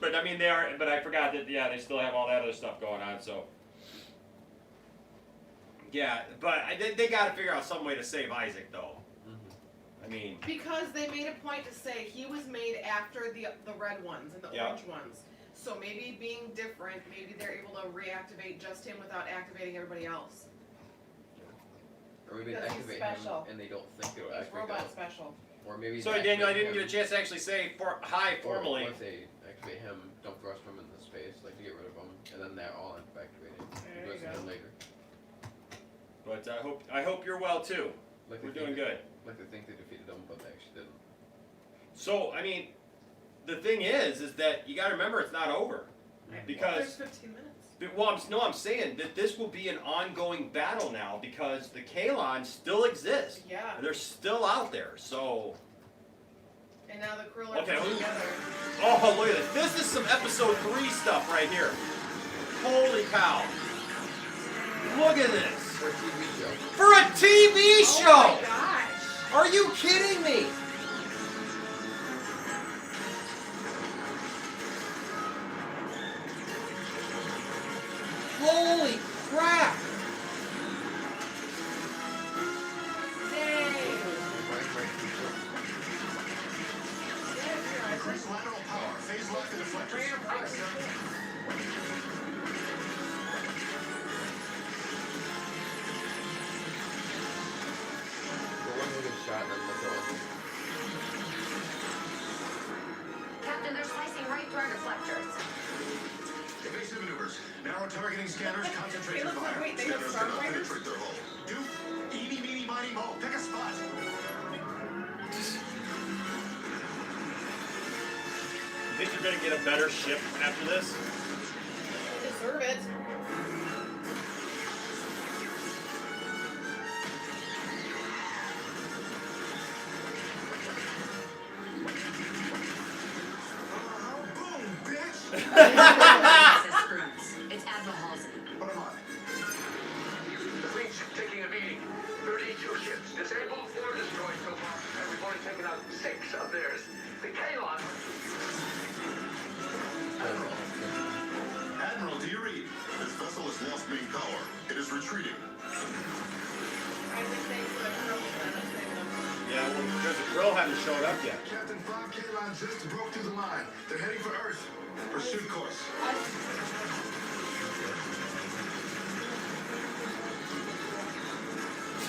But I mean, they are. But I forgot that. Yeah, they still have all that other stuff going on. So. Yeah, but they got to figure out some way to save Isaac, though. I mean. Because they made a point to say he was made after the red ones and the orange ones. So maybe being different, maybe they're able to reactivate just him without activating everybody else. Or maybe they Because he's activate special. him and they don't think it'll He's activate robot them. special. Or maybe. Sorry, Daniel, I didn't get a chance to actually say hi formally. Or if they activate him, don't thrust him in the space, like to get rid of him, and then they're all activating. There you go. Later. But I hope you're well too. Like we're doing good. Like they think they defeated him, but they actually didn't. So I mean, the thing is that you got to remember it's not over, because. There's 15 minutes. Well, I'm saying that this will be an ongoing battle now because the Kalons still exist. Yeah. They're still out there. So. And now the Krill are Okay. together. Oh, look at this. This is some episode 3 stuff right here. Holy cow. Look at this. For a TV show. For a TV show! Oh my gosh. Are you kidding me? Holy crap! Increase lateral power. Phase left and deflectors. The one who gets shot and then the other one. Captain, they're slicing right through our deflectors. Evasive maneuvers. Narrow targeting scanners. Concentrate your fire. Wait, they have Scanners Star cannot Fighters? penetrate their hull. Do eeny, meeny, miny, mo. Pick a spot. You think you're gonna get a better ship after this? Deserve it. Boom, bitch. It's Admiral Halsey. Put 'em on. The fleet's taking a beating. 32 ships disabled, 4 destroyed so far, and we've only taken out 6 of theirs. The Kalon. Admiral, do you read? This vessel has lost main power. It is retreating. Isaac thanks for the Krill for saving them. Yeah, well, because the Krill haven't showed up yet. Captain, 5 Kalon just broke through the line. They're heading for Earth. Pursuit course.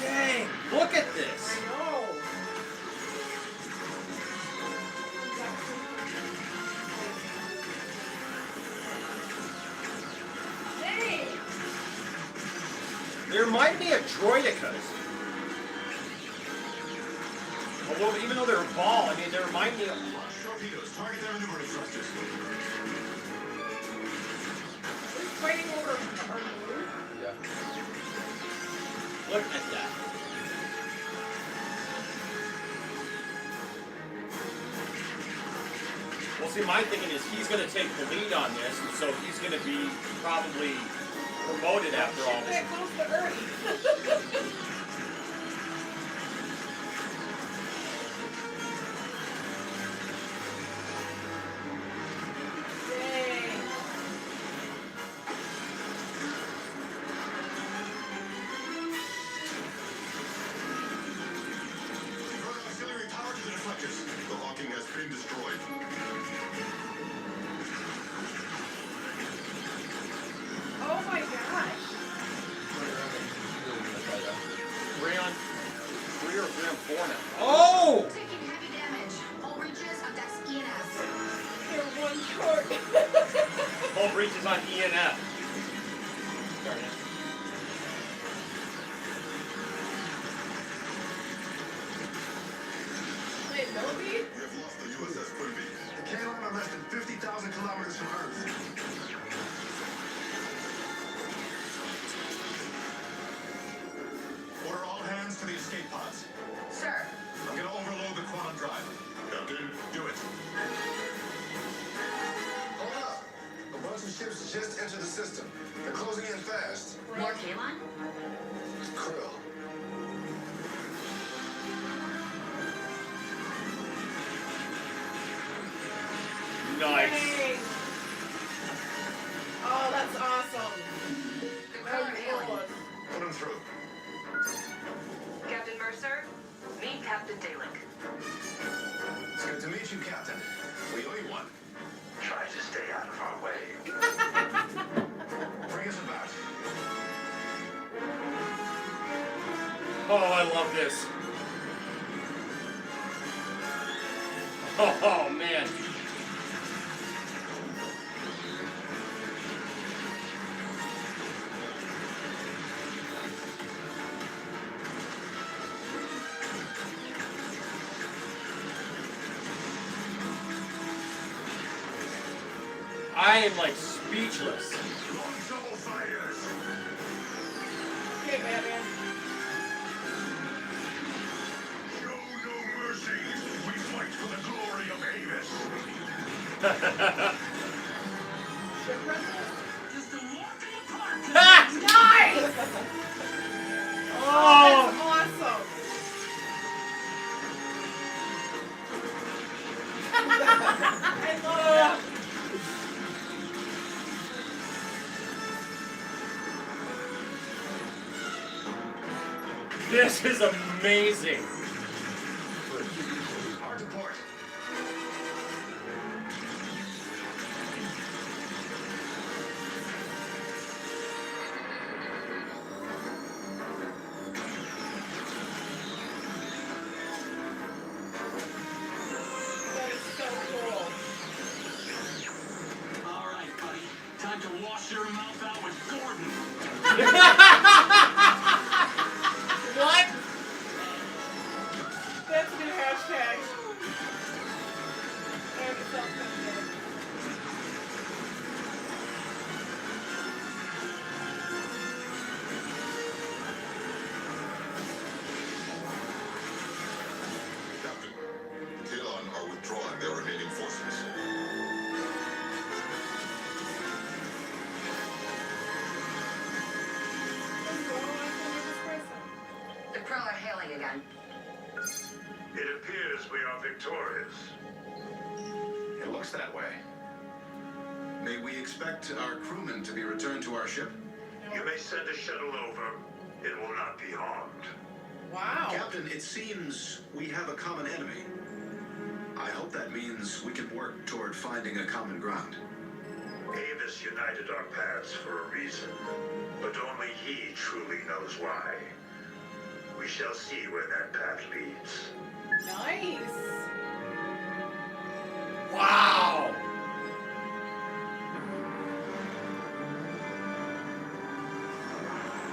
Dang! Look at this! I know. Dang! They remind me of Droidicas. Although, even though they're a ball, I mean, they remind me of... Launch torpedoes. Target their maneuvering thrusters. We're fighting over our moon? Yeah. Look at that. Well, see, my thinking is he's going to take the lead on this, and so he's going to be probably promoted after all this. That close to Earth. Dang. Divert auxiliary power to the deflectors. The Hawking has been destroyed. Oh my gosh. Three on 3 or 3 on 4 now. Oh! Taking heavy damage. All reaches of that's ENF. They're one short. Whole breach is on E and F. Darn it. Wait, millipede? We have lost the USS Quimby. The Kalon are less than 50,000 kilometers from Earth. Order all hands to the escape pods. Sir. I'm gonna overload the quantum drive. Captain, Do it. Hold up. A bunch of ships just entered the system. They're closing in fast. More Kalon? Krill. Nice. Yay. Oh, that's awesome. Now you roll us. Put him through. Captain Mercer, meet Captain Dalek. It's good to meet you, Captain. We owe you one. Try to stay out of our way. Bring us about. Oh, I love this. Oh, man. I am like speechless. Double fighters. Okay, Batman. Show no mercy. We fight for the glory of Avis. Ship princess? Just a walk in the park. Nice! Oh! That's awesome. I love that. This is amazing. Hard to port. That is so cool. All right, buddy. Time to wash your mouth out with Gordon. What? That's a new hashtag. And it's self-censored. Captain, Kalon are withdrawing their remaining forces. The Crow are hailing again. It appears we are victorious. It looks that way. May we expect our crewmen to be returned to our ship? You may send a shuttle over. It will not be harmed. Wow. Captain, it seems we have a common enemy. I hope that means we can work toward finding a common ground. Avis united our paths for a reason, but only he truly knows why. We shall see where that path leads. Nice. Wow.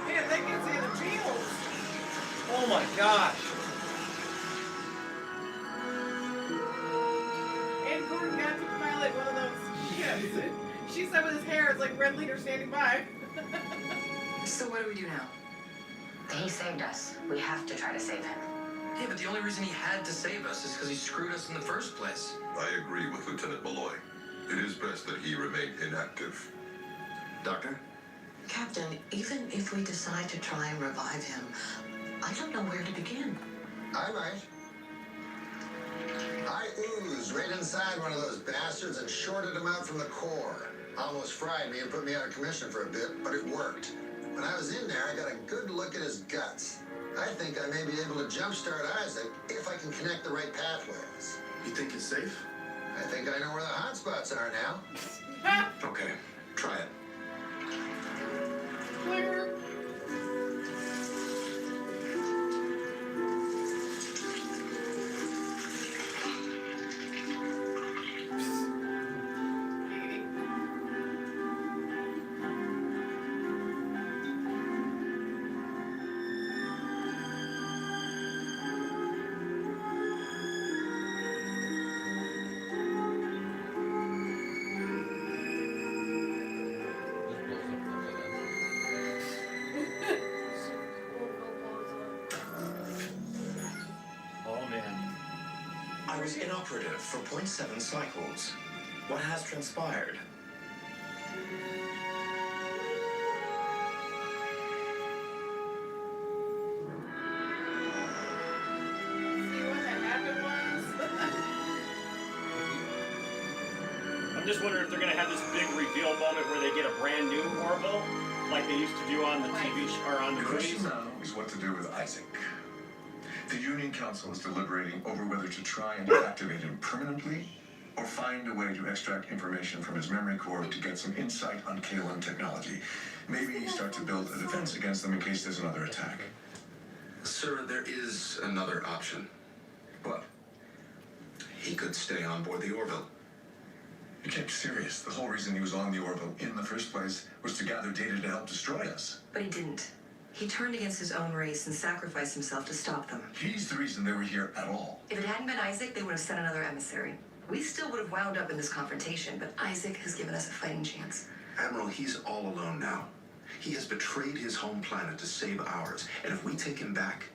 Man, that gives you the chills. Oh my gosh. And Gordon got to pilot one of those ships. She said with his hair, it's like Red Leader standing by. So what do we do now? He saved us. We have to try to save him. Yeah, but the only reason he had to save us is because he screwed us in the first place. I agree with Lieutenant Malloy. It is best that he remain inactive. Doctor? Captain, even if we decide to try and revive him, I don't know where to begin. I might. I oozed right inside one of those bastards and shorted him out from the core. Almost fried me and put me out of commission for a bit, but it worked. When I was in there, I got a good look at his guts. I think I may be able to jumpstart Isaac if I can connect the right pathways. You think it's safe? I think I know where the hot spots are now. Okay, try it. Clear. Oh man. I was inoperative for 0.7 cycles. What has transpired? See what that happened was? I'm just wondering if they're gonna have this big reveal moment where they get a brand new Orville, like they used to do on the TV or on the The movies. question now is what to do with Isaac. The Union Council is deliberating over whether to try and deactivate him permanently or find a way to extract information from his memory core to get some insight on Kalan technology. Maybe start to build a defense against them in case there's another attack. Sir, there is another option. What? He could stay on board the Orville. You can't be serious. The whole reason he was on the Orville in the first place was to gather data to help destroy us. But he didn't. He turned against his own race and sacrificed himself to stop them. He's the reason they were here at all. If it hadn't been Isaac, they would have sent another emissary. We still would have wound up in this confrontation, but Isaac has given us a fighting chance. Admiral, he's all alone now. He has betrayed his home planet to save ours, and if we take him back,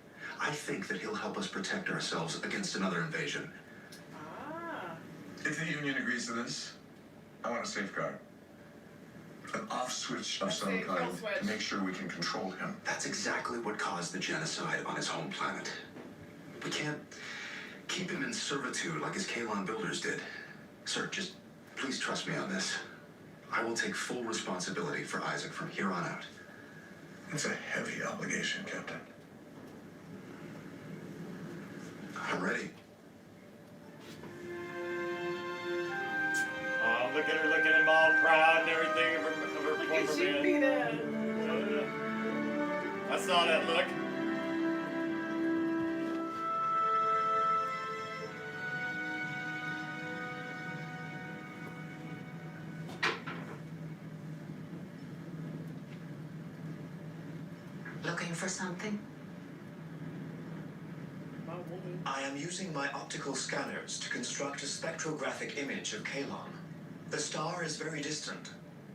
I think that he'll help us protect ourselves against another invasion. If the Union agrees to this, I want a safeguard. An off switch of some kind to make sure we can control him. That's exactly what caused the genocide on his home planet. We can't keep him in servitude like his Kalan builders did. Sir, just please trust me on this. I will take full responsibility for Isaac from here on out. It's a heavy obligation, Captain. I'm ready. Oh, look at her looking at him all proud and everything of her Look at former you, man. Peter. I saw that look. Looking for something? I am using my optical scanners to construct a spectrographic image of Kalan. The star is very distant,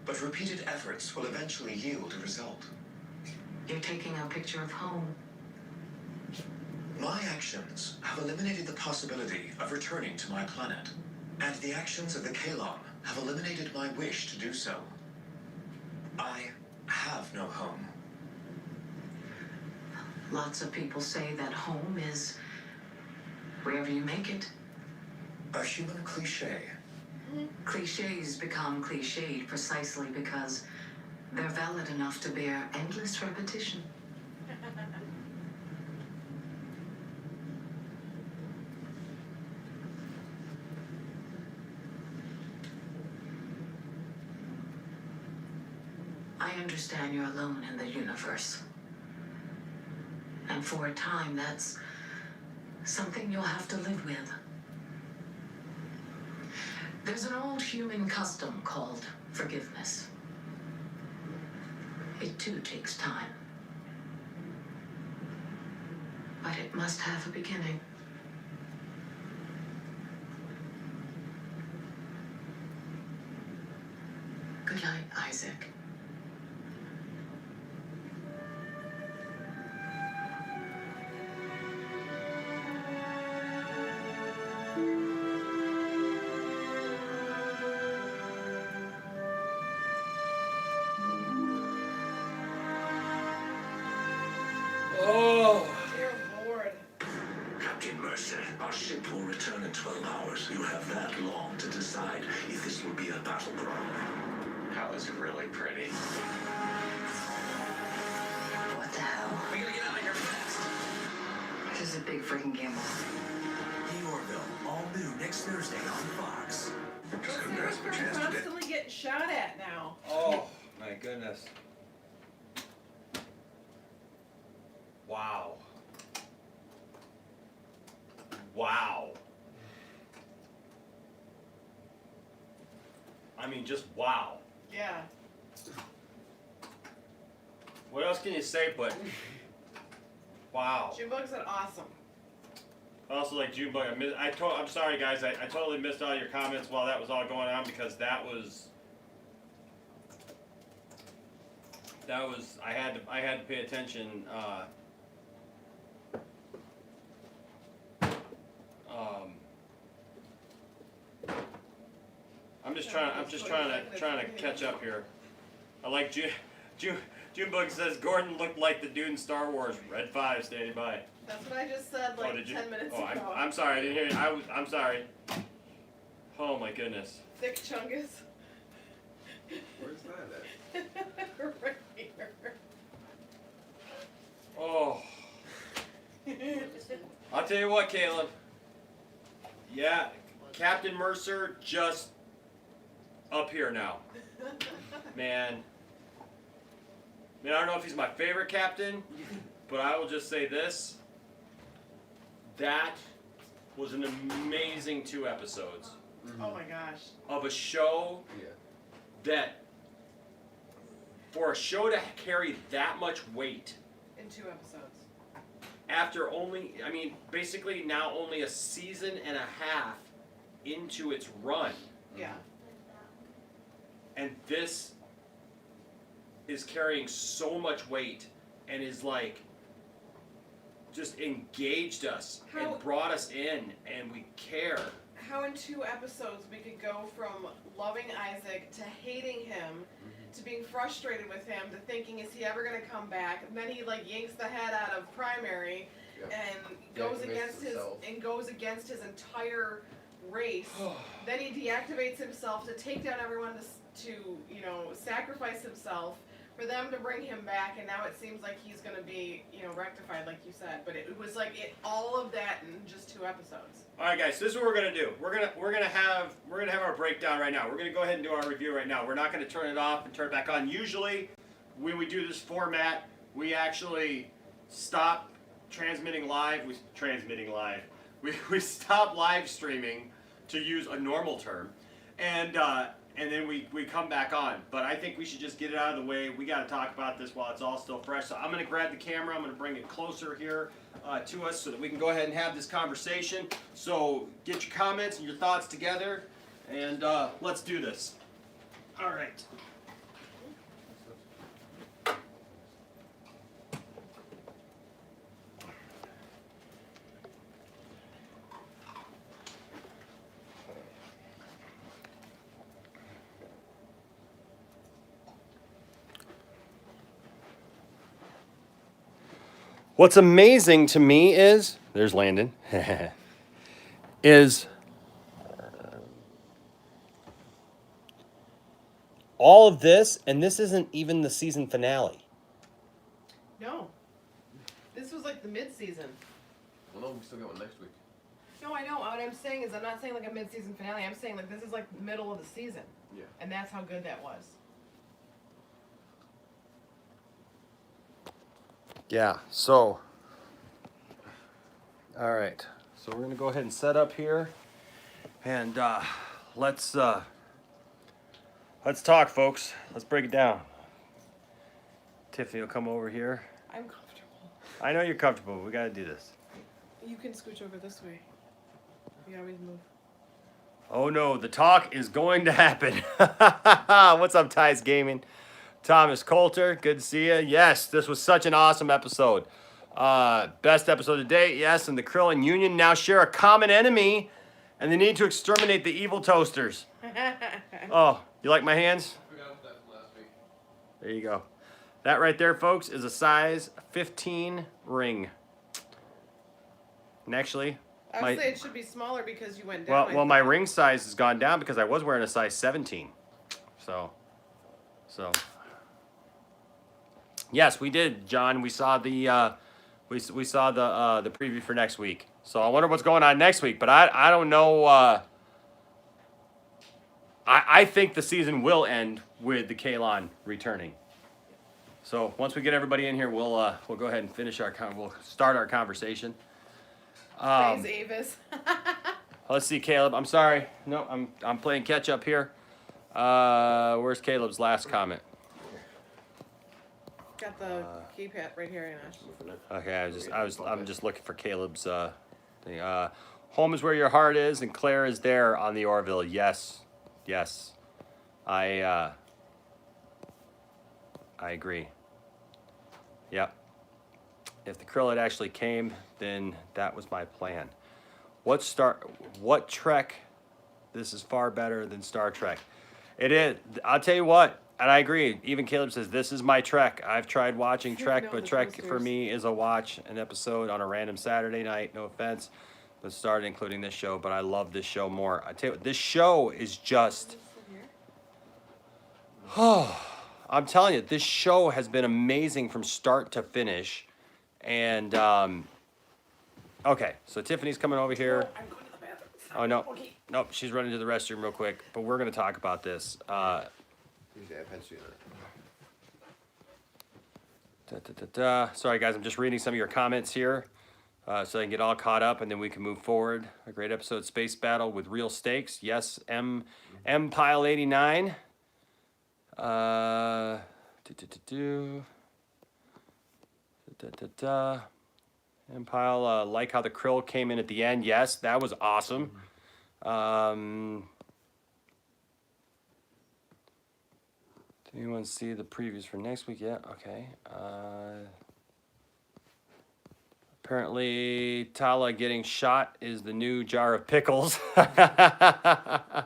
but repeated efforts will eventually yield a result. You're taking a picture of home. My actions have eliminated the possibility of returning to my planet, and the actions of the Kalan have eliminated my wish to do so. I have no home. Lots of people say that home is wherever you make it. A human cliché. Cliches become cliched precisely because they're valid enough to bear endless repetition. I understand you're alone in the universe. And for a time, that's something you'll have to live with. There's an old human custom called forgiveness. It too takes time. But it must have a beginning. Good night, Isaac. Oh. Dear Lord. Captain Mercer, our ship will return in 12 hours. You have that long to decide if this will be a battleground. That was really pretty. What the hell? We gotta get out of here fast. This is a big freaking gamble. The Orville, all new next Thursday on Fox. Just we're constantly getting shot at now. Oh, my goodness. Wow. Wow. I mean, just wow. Yeah. What else can you say but wow? Junebug said awesome. I also like Junebug. I'm sorry guys. I totally missed all your comments while that was all going on because that was I had to pay attention. I'm just trying to catch up here. I like Junebug says Gordon looked like the dude in Star Wars. Red 5 standing by. That's what I just said like 10 minutes ago. I'm sorry, I didn't hear you. I'm sorry. Oh my goodness. Thick Chungus. Where's that at? Right here. Oh. I'll tell you what, Caleb. Yeah, Captain Mercer just up here now. Man, I don't know if he's my favorite captain, but I will just say this. That was an amazing 2 episodes. Oh my gosh. Of a show that, for a show to carry that much weight In 2 episodes. after only, I mean, basically now only a season and a half into its run. Yeah. And this is carrying so much weight and is like just engaged us and brought us in, and we care. How in 2 episodes we could go from loving Isaac to hating him to being frustrated with him to thinking, is he ever going to come back? And then he like yanks the head out of primary and goes against his entire race. Then he deactivates himself to take down everyone to you know, sacrifice himself for them to bring him back, and now it seems like he's going to be, you know, rectified, like you said. But it was like all of that in just 2 episodes. All right, guys. So this is what we're gonna do. We're gonna have our breakdown right now. We're gonna go ahead and do our review right now. We're not gonna turn it off and turn it back on. Usually, when we do this format, we actually stop transmitting live. We stop live streaming, to use a normal term, and then we come back on. But I think we should just get it out of the way. We got to talk about this while it's all still fresh. So I'm going to grab the camera. I'm going to bring it closer here to us so that we can go ahead and have this conversation. So get your comments and your thoughts together, and let's do this. All right. What's amazing to me is, there's Landon, is all of this, and this isn't even the season finale. No. This was like the mid-season. Well, no, we still got one next week. No, I know. What I'm saying is, I'm not saying like a mid-season finale. I'm saying like this is like the middle of the season. Yeah. And that's how good that was. Yeah, so, all right. So we're going to go ahead and set up here, and let's talk, folks. Let's break it down. Tiffany will come over here. I'm comfortable. I know you're comfortable, but we got to do this. You can scooch over this way. You always move. Oh no, the talk is going to happen. What's up, Ties Gaming? Thomas Coulter, good to see you. Yes, this was such an awesome episode. Best episode to date, yes, and the Krill and Union now share a common enemy, and they need to exterminate the evil toasters. Oh, you like my hands? I forgot that from last week. There you go. That right there, folks, is a size 15 ring. And actually, I would say it should be smaller because you went down. well, my ring size has gone down because I was wearing a size 17. So. Yes, we did, John. We saw the we saw the preview for next week. So I wonder what's going on next week. But I don't know. I think the season will end with the Kalon returning. So once we get everybody in here, we'll go ahead and finish we'll start our conversation. Thanks, Avis. Let's see, Caleb. I'm sorry. No, I'm playing catch up here. Where's Caleb's last comment? Got the keypad right here, Anash. Okay, I'm just looking for Caleb's thing. Home is where your heart is, and Claire is there on the Orville. Yes. I agree. Yep. If the Krill had actually came, then that was my plan. What Trek? This is far better than Star Trek. It is. I'll tell you what. And I agree. Even Caleb says, this is my Trek. I've tried watching Trek, but Trek for me is a watch an episode on a random Saturday night. No offense. that started including this show, but I love this show more. I tell you what, this show is just. Oh, I'm telling you, this show has been amazing from start to finish. And okay, so Tiffany's coming over here. I'm going to the bathroom. Oh no, Okay. nope, she's running to the restroom real quick. But we're gonna talk about this. Sorry guys, I'm just reading some of your comments here, so I can get all caught up, and then we can move forward. A great episode, Space Battle with real stakes. Yes, Pile 89. Empile, like how the krill came in at the end. Yes, that was awesome. Did anyone see the previews for next week yet? Okay. Apparently, Tala getting shot is the new jar of pickles. I'm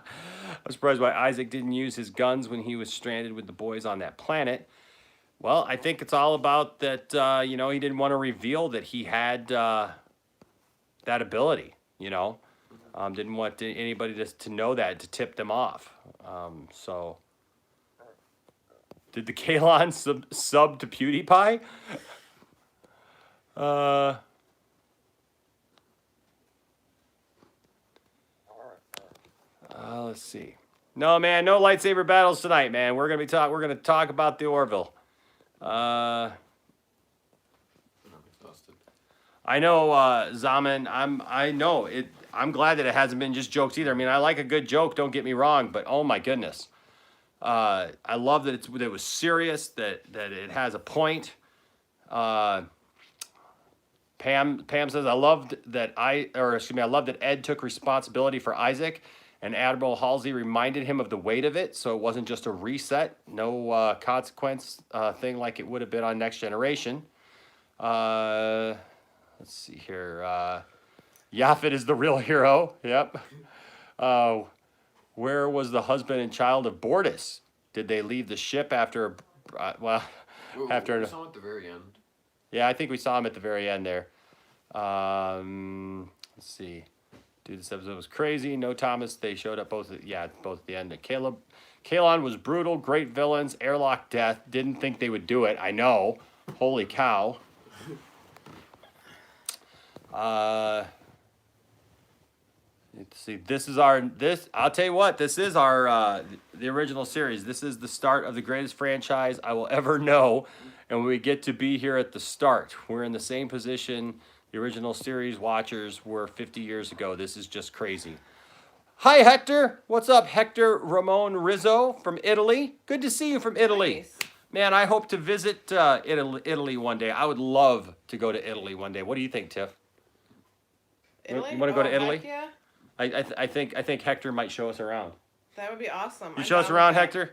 surprised why Isaac didn't use his guns when he was stranded with the boys on that planet. Well, I think it's all about that, he didn't want to reveal that he had that ability, Didn't want anybody to know that, to tip them off. So, did the Kalon sub to PewDiePie? Let's see. No, man, no lightsaber battles tonight, man. We're gonna talk about the Orville. I know, Zaman. I'm glad that it hasn't been just jokes either. I mean, I like a good joke. Don't get me wrong, but oh my goodness, I love that it was serious. That it has a point. Pam says, I love that Ed took responsibility for Isaac, and Admiral Halsey reminded him of the weight of it, so it wasn't just a reset, no consequence thing like it would have been on Next Generation. Let's see here. Yaphet is the real hero. Yep. Where was the husband and child of Bortus? Did they leave the ship after? We saw him at the very end. Yeah, I think we saw him at the very end there. Let's see. Dude, this episode was crazy. No Thomas. They showed up both at the end. Kalon was brutal. Great villains. Airlock death. Didn't think they would do it. I know. Holy cow. Let's see. I'll tell you what. This is our the original series. This is the start of the greatest franchise I will ever know, and we get to be here at the start. We're in the same position the original series watchers were 50 years ago. This is just crazy. Hi, Hector. What's up, Hector Ramon Rizzo from Italy? Good to see you from Italy. Nice. Man, I hope to visit Italy one day. I would love to go to Italy one day. What do you think, Tiff? Italy? You want to go to Italy? Yeah. I think Hector might show us around. That would be awesome. You show us around, Hector?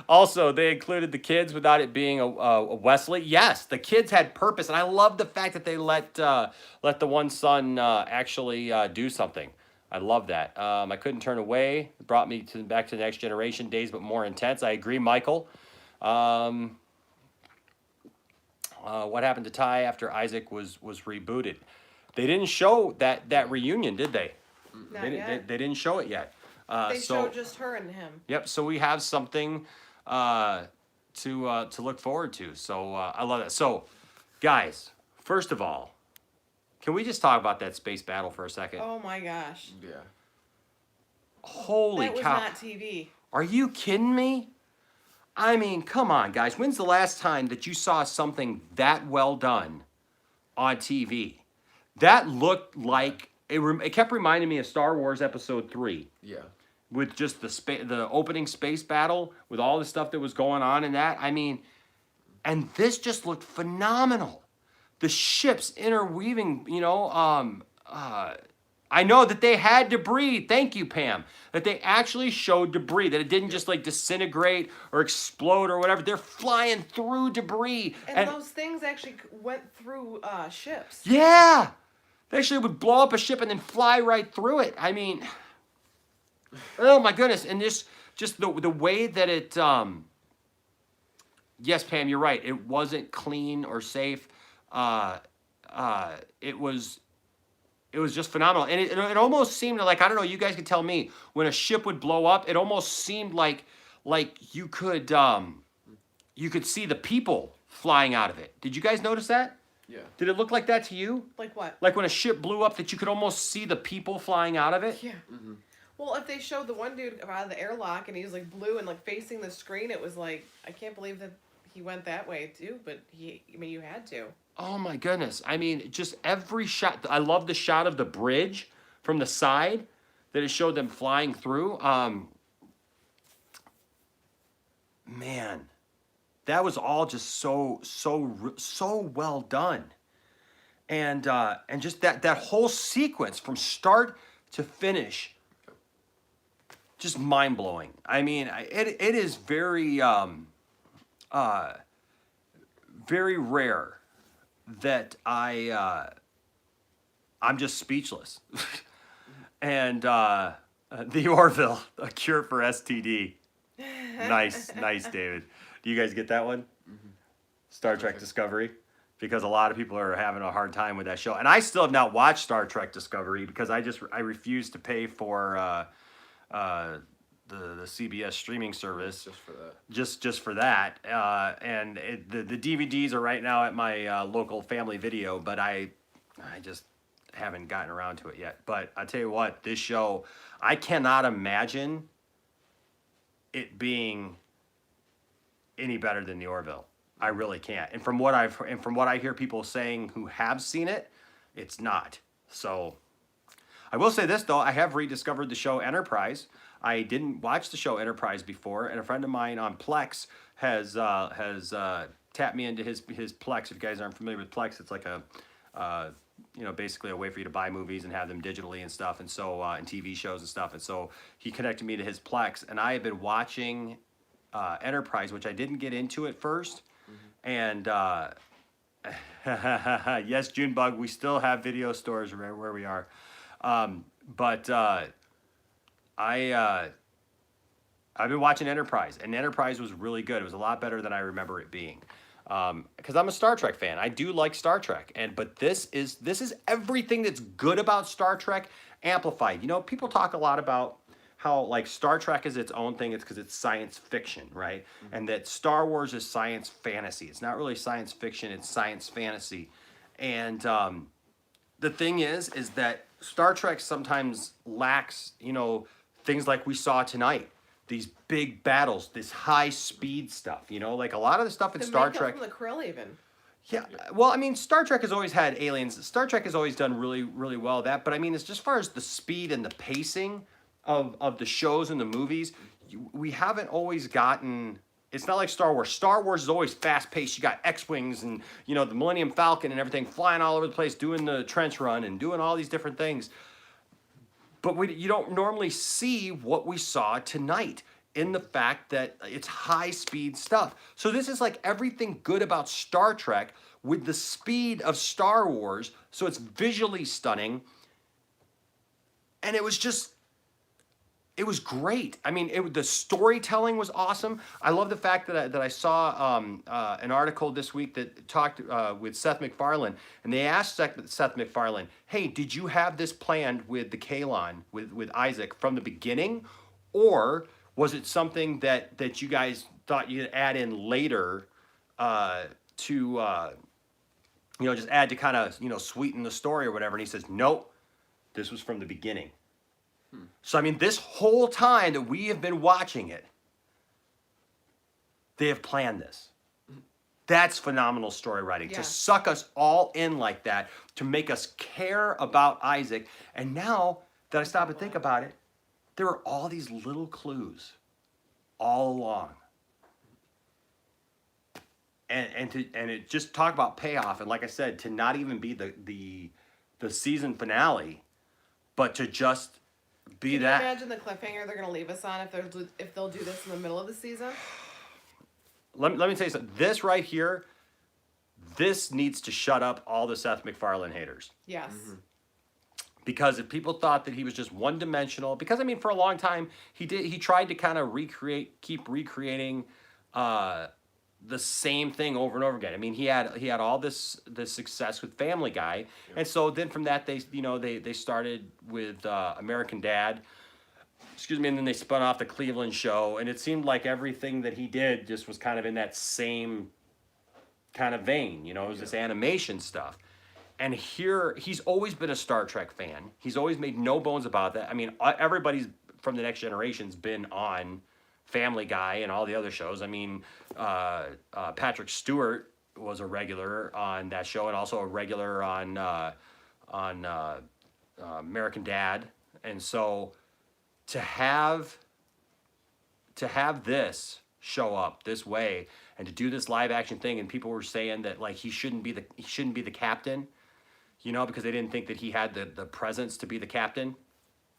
Also, they included the kids without it being a Wesley. Yes, the kids had purpose, and I love the fact that they let the one son actually do something. I love that. I couldn't turn away. It brought me back to the Next Generation days, but more intense. I agree, Michael. What happened to Ty after Isaac was rebooted? They didn't show that reunion, did they? Not yet. They didn't show it yet. They showed just her and him. Yep. So we have something to look forward to. So I love that. So, guys, first of all, can we just talk about that space battle for a second? Oh my gosh. Yeah. Holy cow! That was not TV. Are you kidding me? I mean, come on, guys. When's the last time that you saw something that well done on TV? That looked like it kept reminding me of Star Wars Episode 3. Yeah. With just the opening space battle, with all the stuff that was going on in that. I mean, and this just looked phenomenal. The ships interweaving, I know that they had debris. Thank you, Pam. That they actually showed debris. That it didn't just like disintegrate or explode or whatever. They're flying through debris. And those things actually went through ships. Yeah. They actually would blow up a ship and then fly right through it. I mean, oh my goodness. And just the way that it, yes, Pam, you're right. It wasn't clean or safe. It was it was just phenomenal. And it almost seemed like, I don't know, you guys could tell me, when a ship would blow up, it almost seemed like you could see the people flying out of it. Did you guys notice that? Yeah. Did it look like that to you? Like what? Like when a ship blew up, that you could almost see the people flying out of it? Yeah. Well, if they showed the one dude out of the airlock and he was like blue and like facing the screen, it was like, I can't believe that he went that way too, but you had to. Oh my goodness. I mean, just every shot. I love the shot of the bridge from the side that it showed them flying through. Man, that was all just so well done. And just that whole sequence from start to finish, just mind-blowing. I mean, it is very very rare that I'm just speechless. And the Orville, A Cure for STD. Nice, David. Do you guys get that one? Star Trek Discovery? Because a lot of people are having a hard time with that show. And I still have not watched Star Trek Discovery because I refuse to pay for the CBS streaming service. Just for that. Just for that. And the DVDs are right now at my local Family Video, but I just haven't gotten around to it yet. But I tell you what, this show, I cannot imagine it being any better than the Orville. I really can't. And from what I hear people saying who have seen it, it's not. So I will say this though, I have rediscovered the show Enterprise. I didn't watch the show Enterprise before, and a friend of mine on Plex has tapped me into his Plex. If you guys aren't familiar with Plex, it's like a basically a way for you to buy movies and have them digitally and stuff, and so and TV shows and stuff. And so he connected me to his Plex, and I have been watching Enterprise, which I didn't get into at first. And yes, Junebug, we still have video stores where we are, but I've been watching Enterprise, and Enterprise was really good. It was a lot better than I remember it being. Because I'm a Star Trek fan. I do like Star Trek, but this is everything that's good about Star Trek amplified. You know, people talk a lot about how like Star Trek is its own thing. It's because it's science fiction, right? And that Star Wars is science fantasy. It's not really science fiction. It's science fantasy. And the thing is that Star Trek sometimes lacks, things like we saw tonight. These big battles, this high speed stuff, like a lot of the stuff in Star Trek. From the Krill even. Yeah, well, I mean, Star Trek has always had aliens. Star Trek has always done really, really well at that. But I mean, it's just as far as the speed and the pacing of the shows and the movies, we haven't always gotten. It's not like Star Wars. Star Wars is always fast paced. You got X-wings and the Millennium Falcon and everything flying all over the place, doing the trench run and doing all these different things. But you don't normally see what we saw tonight in the fact that it's high-speed stuff. So this is like everything good about Star Trek with the speed of Star Wars, so it's visually stunning. And it was great. I mean, the storytelling was awesome. I love the fact that I saw an article this week that talked with Seth MacFarlane, and they asked Seth MacFarlane, hey, did you have this planned with the Kaylon, with Isaac from the beginning, or was it something that you guys thought you'd add in later to just add to kind of sweeten the story or whatever? And he says, nope, this was from the beginning. So I mean, this whole time that we have been watching it, they have planned this. That's phenomenal story writing. Yeah. To suck us all in like that, to make us care about Isaac. And now that I stop and think about it, there are all these little clues all along. And it just talk about payoff. And like I said, to not even be the season finale, but to just be Can that. you imagine the cliffhanger they're going to leave us on if they'll do this in the middle of the season? Let me tell you something. This right here, this needs to shut up all the Seth MacFarlane haters. Yes. Because if people thought that he was just one-dimensional, because I mean, for a long time he tried to kind of keep recreating the same thing over and over again. I mean, he had all this success with Family Guy, and so then from that they started with American Dad. Excuse me, and then they spun off the Cleveland Show, and it seemed like everything that he did just was kind of in that same kind of vein. You know, it was this animation stuff. And here, he's always been a Star Trek fan. He's always made no bones about that. I mean, everybody's from the Next Generation's been on Family Guy and all the other shows. I mean, Patrick Stewart was a regular on that show and also a regular on American Dad. And so to have this show up this way and to do this live action thing, and people were saying that like he shouldn't be the captain, you know, because they didn't think that he had the presence to be the captain.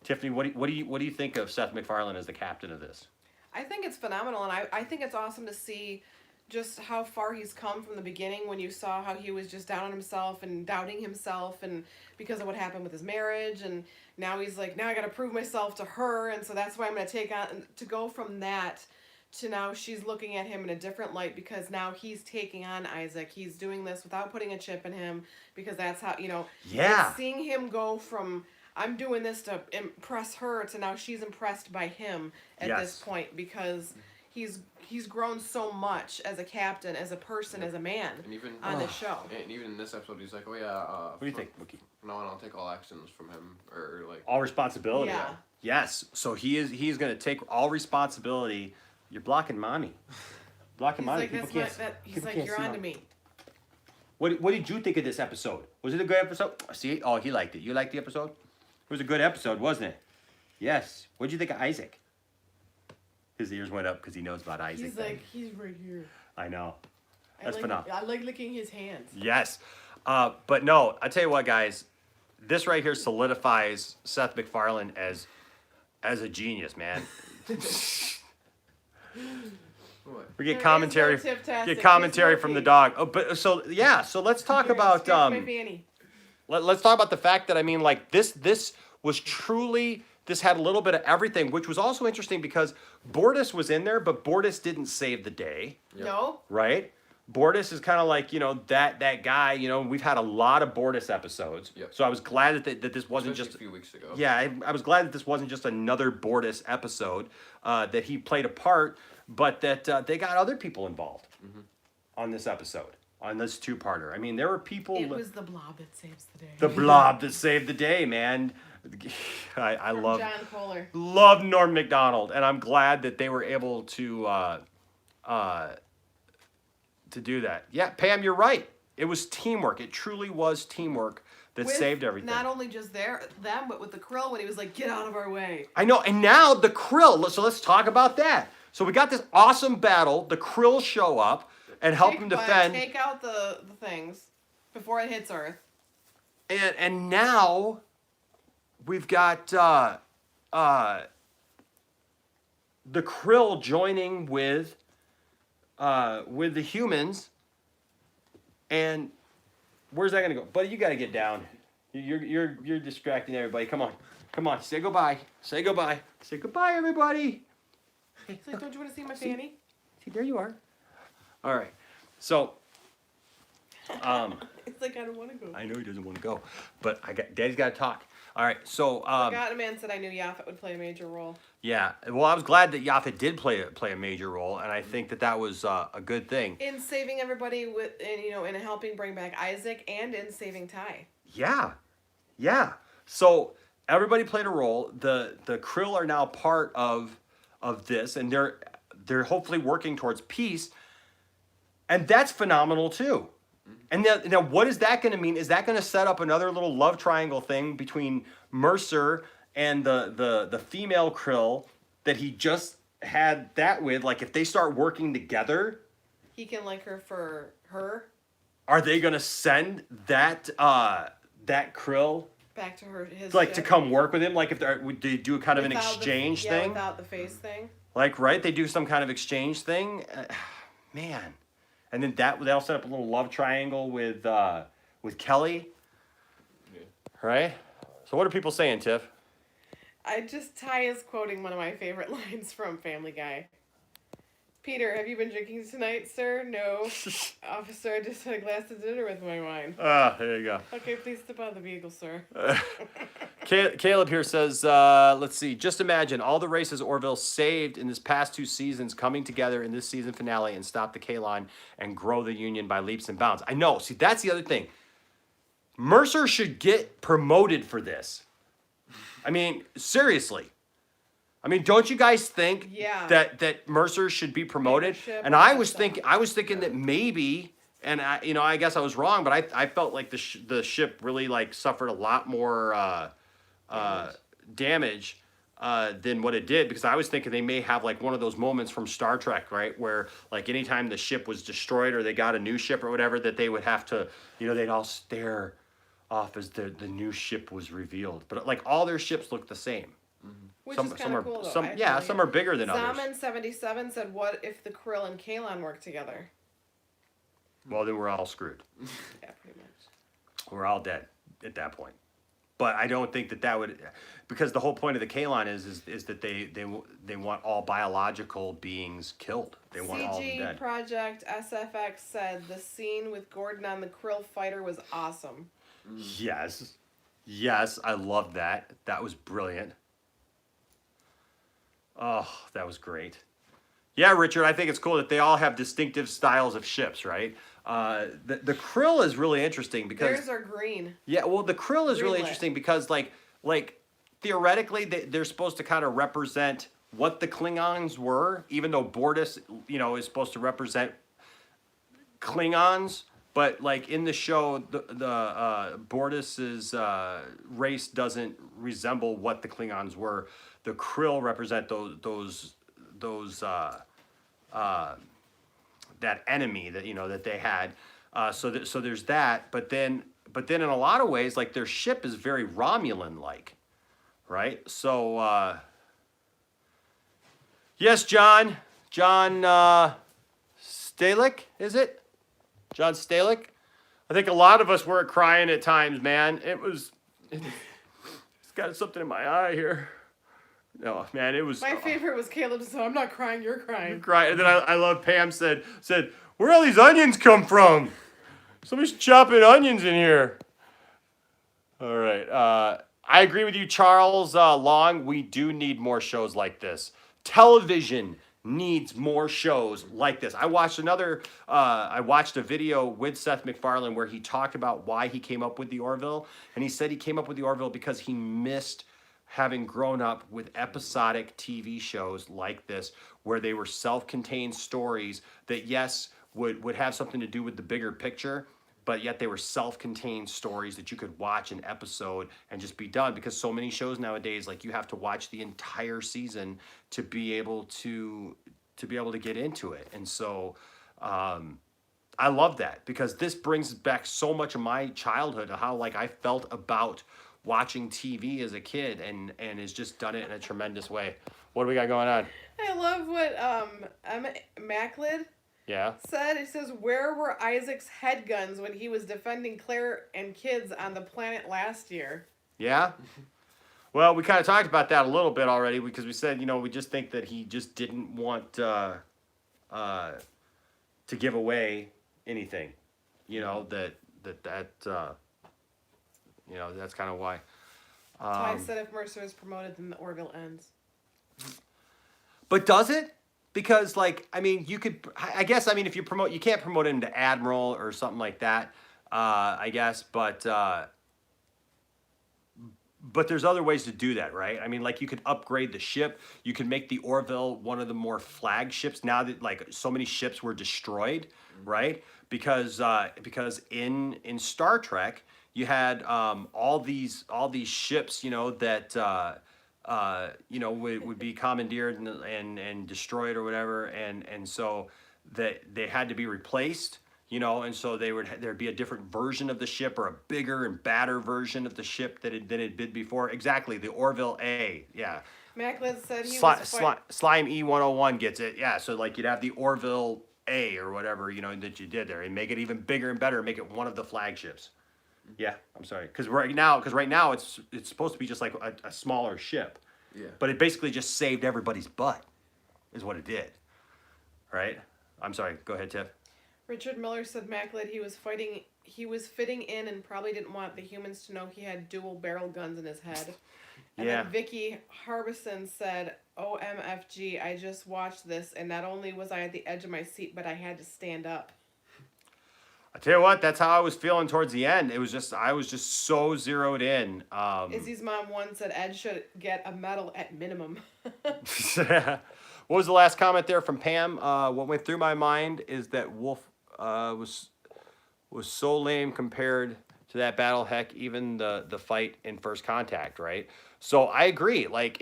Tiffany, what do you think of Seth MacFarlane as the captain of this? I think it's phenomenal, and I think it's awesome to see just how far he's come from the beginning when you saw how he was just down on himself and doubting himself and because of what happened with his marriage, and now he's like, now I got to prove myself to her, and so that's why I'm going to take on, to go from that to now she's looking at him in a different light because now he's taking on Isaac. He's doing this without putting a chip in him because that's how, you know, yeah. Seeing him go from I'm doing this to impress her to now she's impressed by him at this point because he's grown so much as a captain, as a person, as a man and even, on this show. And even in this episode, he's like, oh yeah. What do you think, Wookie? No, I'll take all actions from him or like all responsibility. Yeah. Yes. So he's going to take all responsibility. You're blocking mommy. Blocking mommy. Like, he's like, you're on to me. What did you think of this episode? Was it a good episode? See? Oh, he liked it. You liked the episode? It was a good episode, wasn't it? Yes. What did you think of Isaac? His ears went up because he knows about Isaac. He's like, he's right here. I know. That's phenomenal. I like licking his hands. Yes. But no, I tell you what, guys. This right here solidifies Seth MacFarlane as a genius, man. We get commentary. Get commentary from the dog. Oh, but so yeah. So let's talk about let's talk about the fact that I mean, like this was truly. This had a little bit of everything, which was also interesting because Bortus was in there, but Bortus didn't save the day. No. Right? Bortus is kind of like, you know, that guy, you know, we've had a lot of Bortus episodes. Yep. So I was glad that this wasn't Especially just a few weeks ago. Yeah, I was glad that this wasn't just another Bortus episode, that he played a part, but that they got other people involved on this episode, on this two-parter. I mean, there were people... It was the blob that saves the day. The blob that saved the day, man. I love John Kohler. Love Norm Macdonald, and I'm glad that they were able to do that. Yeah, Pam, you're right. It was teamwork. It truly was teamwork that saved everything. Not only just them, but with the Krill when he was like, "Get out of our way." I know, and now the Krill. So let's talk about that. So we got this awesome battle. The Krill show up and help him defend. Take out the things before it hits Earth. And now we've got the Krill joining with the humans, and where's that gonna go, buddy? You gotta get down. You're distracting everybody. Come on. Say goodbye. Say goodbye, everybody. He's like, don't you want to see my fanny? See, there you are. All right. So, it's like I don't want to go. I know he doesn't want to go, but Daddy's got to talk. All right. So, Forgot a man said I knew Yaphet would play a major role. Yeah, well, I was glad that Yaphet did play a major role, and I think that was a good thing. In saving everybody in helping bring back Isaac and in saving Ty. Yeah. So everybody played a role. The Krill are now part of this, and they're hopefully working towards peace, and that's phenomenal too. And now what is that going to mean? Is that going to set up another little love triangle thing between Mercer and the female Krill that he just had that with? Like, if they start working together, he can like her for her. Are they going to send that Krill back to her? His like ship? To come work with him? Like, if they do kind of an exchange thing? Without the face thing. Like, right? They do some kind of exchange thing. Man. And then they'll set up a little love triangle with Kelly. Yeah. Right? So what are people saying, Tiff? Ty is quoting one of my favorite lines from Family Guy. Peter, have you been drinking tonight, sir? No. Officer, I just had a glass of dinner with my wine. There you go. Okay, please step out of the vehicle, sir. Caleb here says, let's see, just imagine all the races Orville saved in this past 2 seasons coming together in this season finale and stop the K-Line and grow the Union by leaps and bounds. I know. See, that's the other thing. Mercer should get promoted for this. I mean, seriously. I mean, don't you guys think that Mercer should be promoted? And I was thinking that maybe, and I guess I was wrong, but I felt like the ship really like suffered a lot more damage than what it did, because I was thinking they may have like one of those moments from Star Trek, right, where like anytime the ship was destroyed or they got a new ship or whatever, that they would have to, they'd all stare off as the new ship was revealed. But like all their ships look the same. Which is kind of cool, though. Some are bigger than others. Zaman77 said, what if the Krill and Kalon work together? Well, then we're all screwed. Yeah, pretty much. We're all dead at that point. But I don't think that would, because the whole point of the Kalon is that they want all biological beings killed. They want all of them dead. CG Project SFX said the scene with Gordon on the Krill fighter was awesome. Yes, I loved that. That was brilliant. Oh, that was great. Yeah, Richard, I think it's cool that they all have distinctive styles of ships, right? The Krill is really interesting because theirs are green. Yeah, well, the Krill is really interesting because like theoretically they're supposed to kind of represent what the Klingons were, even though Bortus, is supposed to represent Klingons. But like in the show, the Bortus's race doesn't resemble what the Klingons were. The Krill represent that enemy that they had. So there's that. But then in a lot of ways, like their ship is very Romulan-like, right? So yes, John Stalick, is it? John Stalick? I think a lot of us were crying at times, man. It's got something in my eye here. No, man, it was... My favorite was Caleb, so I'm not crying, you're crying. You're crying. And then I love Pam said, where all these onions come from? Somebody's chopping onions in here. All right. I agree with you, Charles Long. We do need more shows like this. Television needs more shows like this. I watched a video with Seth MacFarlane where he talked about why he came up with the Orville, and he said he came up with the Orville because he missed having grown up with episodic TV shows like this, where they were self-contained stories that, yes, would have something to do with the bigger picture, but yet they were self-contained stories that you could watch an episode and just be done. Because so many shows nowadays, like you have to watch the entire season to be able to get into it. And so I love that, because this brings back so much of my childhood, how like I felt about watching TV as a kid, and has just done it in a tremendous way. What do we got going on? I love what Emma Macklid said. It says, where were Isaac's head guns when he was defending Claire and kids on the planet last year? Yeah? Well, we kind of talked about that a little bit already, because we said, we just think that he just didn't want to give away anything. That's kind of why. That's why I said if Mercer is promoted, then the Orville ends. But does it? Because, you could, I guess, if you promote, you can't promote him to Admiral or something like that, I guess, but there's other ways to do that, right? You could upgrade the ship. You could make the Orville one of the more flagships now that, so many ships were destroyed, right? Because in Star Trek, you had all these ships, that would be commandeered and destroyed or whatever, and so that they had to be replaced, and so there'd be a different version of the ship, or a bigger and badder version of the ship that had been before. Exactly, the Orville A, yeah. Macklin said he Slime E101 gets it, yeah. So you'd have the Orville A or whatever, that you did there, and make it even bigger and better, make it one of the flagships. Yeah, I'm sorry, because right now it's supposed to be just like a smaller ship. Yeah. But it basically just saved everybody's butt, is what it did. right? I'm sorry. Go ahead, Tiff. Richard Miller said Macklin he was fitting in and probably didn't want the humans to know he had dual barrel guns in his head. And Yeah. then Vicky Harbison said, OMFG, I just watched this and not only was I at the edge of my seat, but I had to stand up. I tell you what, that's how I was feeling towards the end. It was just, I was just so zeroed in. Izzy's mom once said Ed should get a medal at minimum. What was the last comment there from Pam? What went through my mind is that Wolf was so lame compared to that battle. Heck, even the fight in First Contact, right? So I agree. Like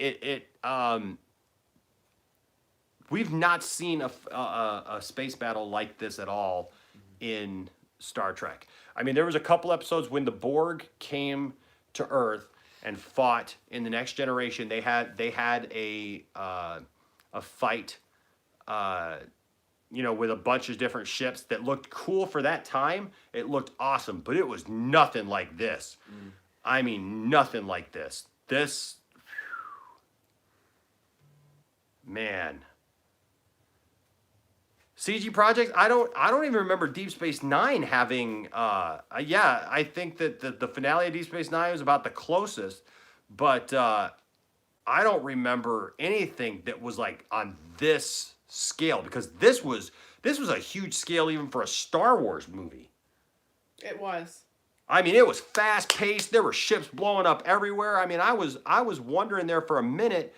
we've not seen a space battle like this at all in Star Trek. I mean, there was a couple episodes when the Borg came to Earth and fought in the Next Generation. They had a fight, with a bunch of different ships that looked cool for that time. It looked awesome, but it was nothing like this. I mean, nothing like this. This, man. CG projects, I don't even remember Deep Space Nine having, I think that the finale of Deep Space Nine was about the closest, but I don't remember anything that was like on this scale, because this was a huge scale even for a Star Wars movie. It was. I mean, it was fast paced. There were ships blowing up everywhere. I mean, I was wondering there for a minute.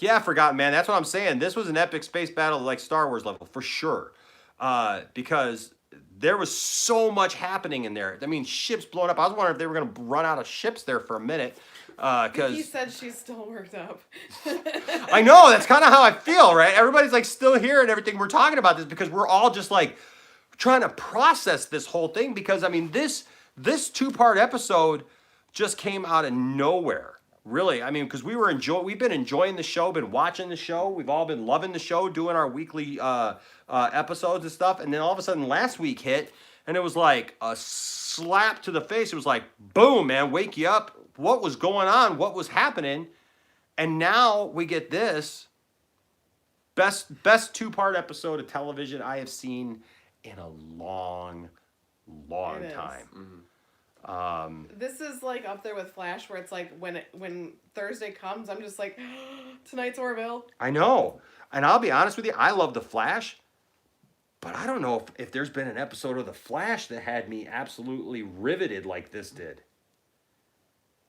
Yeah, Forgotten Man. That's what I'm saying. This was an epic space battle like Star Wars level for sure, because there was so much happening in there. I mean, ships blowing up. I was wondering if they were going to run out of ships there for a minute. Vicky said she's still worked up. I know, that's kind of how I feel, right? Everybody's like still here and everything. We're talking about this because we're all just like trying to process this whole thing, because I mean, this 2-part episode just came out of nowhere. Really, I mean, because we've been enjoying the show, been watching the show. We've all been loving the show, doing our weekly episodes and stuff. And then all of a sudden last week hit, and it was like a slap to the face. It was like, boom, man, wake you up. What was going on? What was happening? And now we get this best 2-part episode of television I have seen in a long time. Mm-hmm. This is like up there with Flash, where it's like when Thursday comes, I'm just like, tonight's Orville. I know. And I'll be honest with you, I love The Flash, but I don't know if there's been an episode of The Flash that had me absolutely riveted like this did.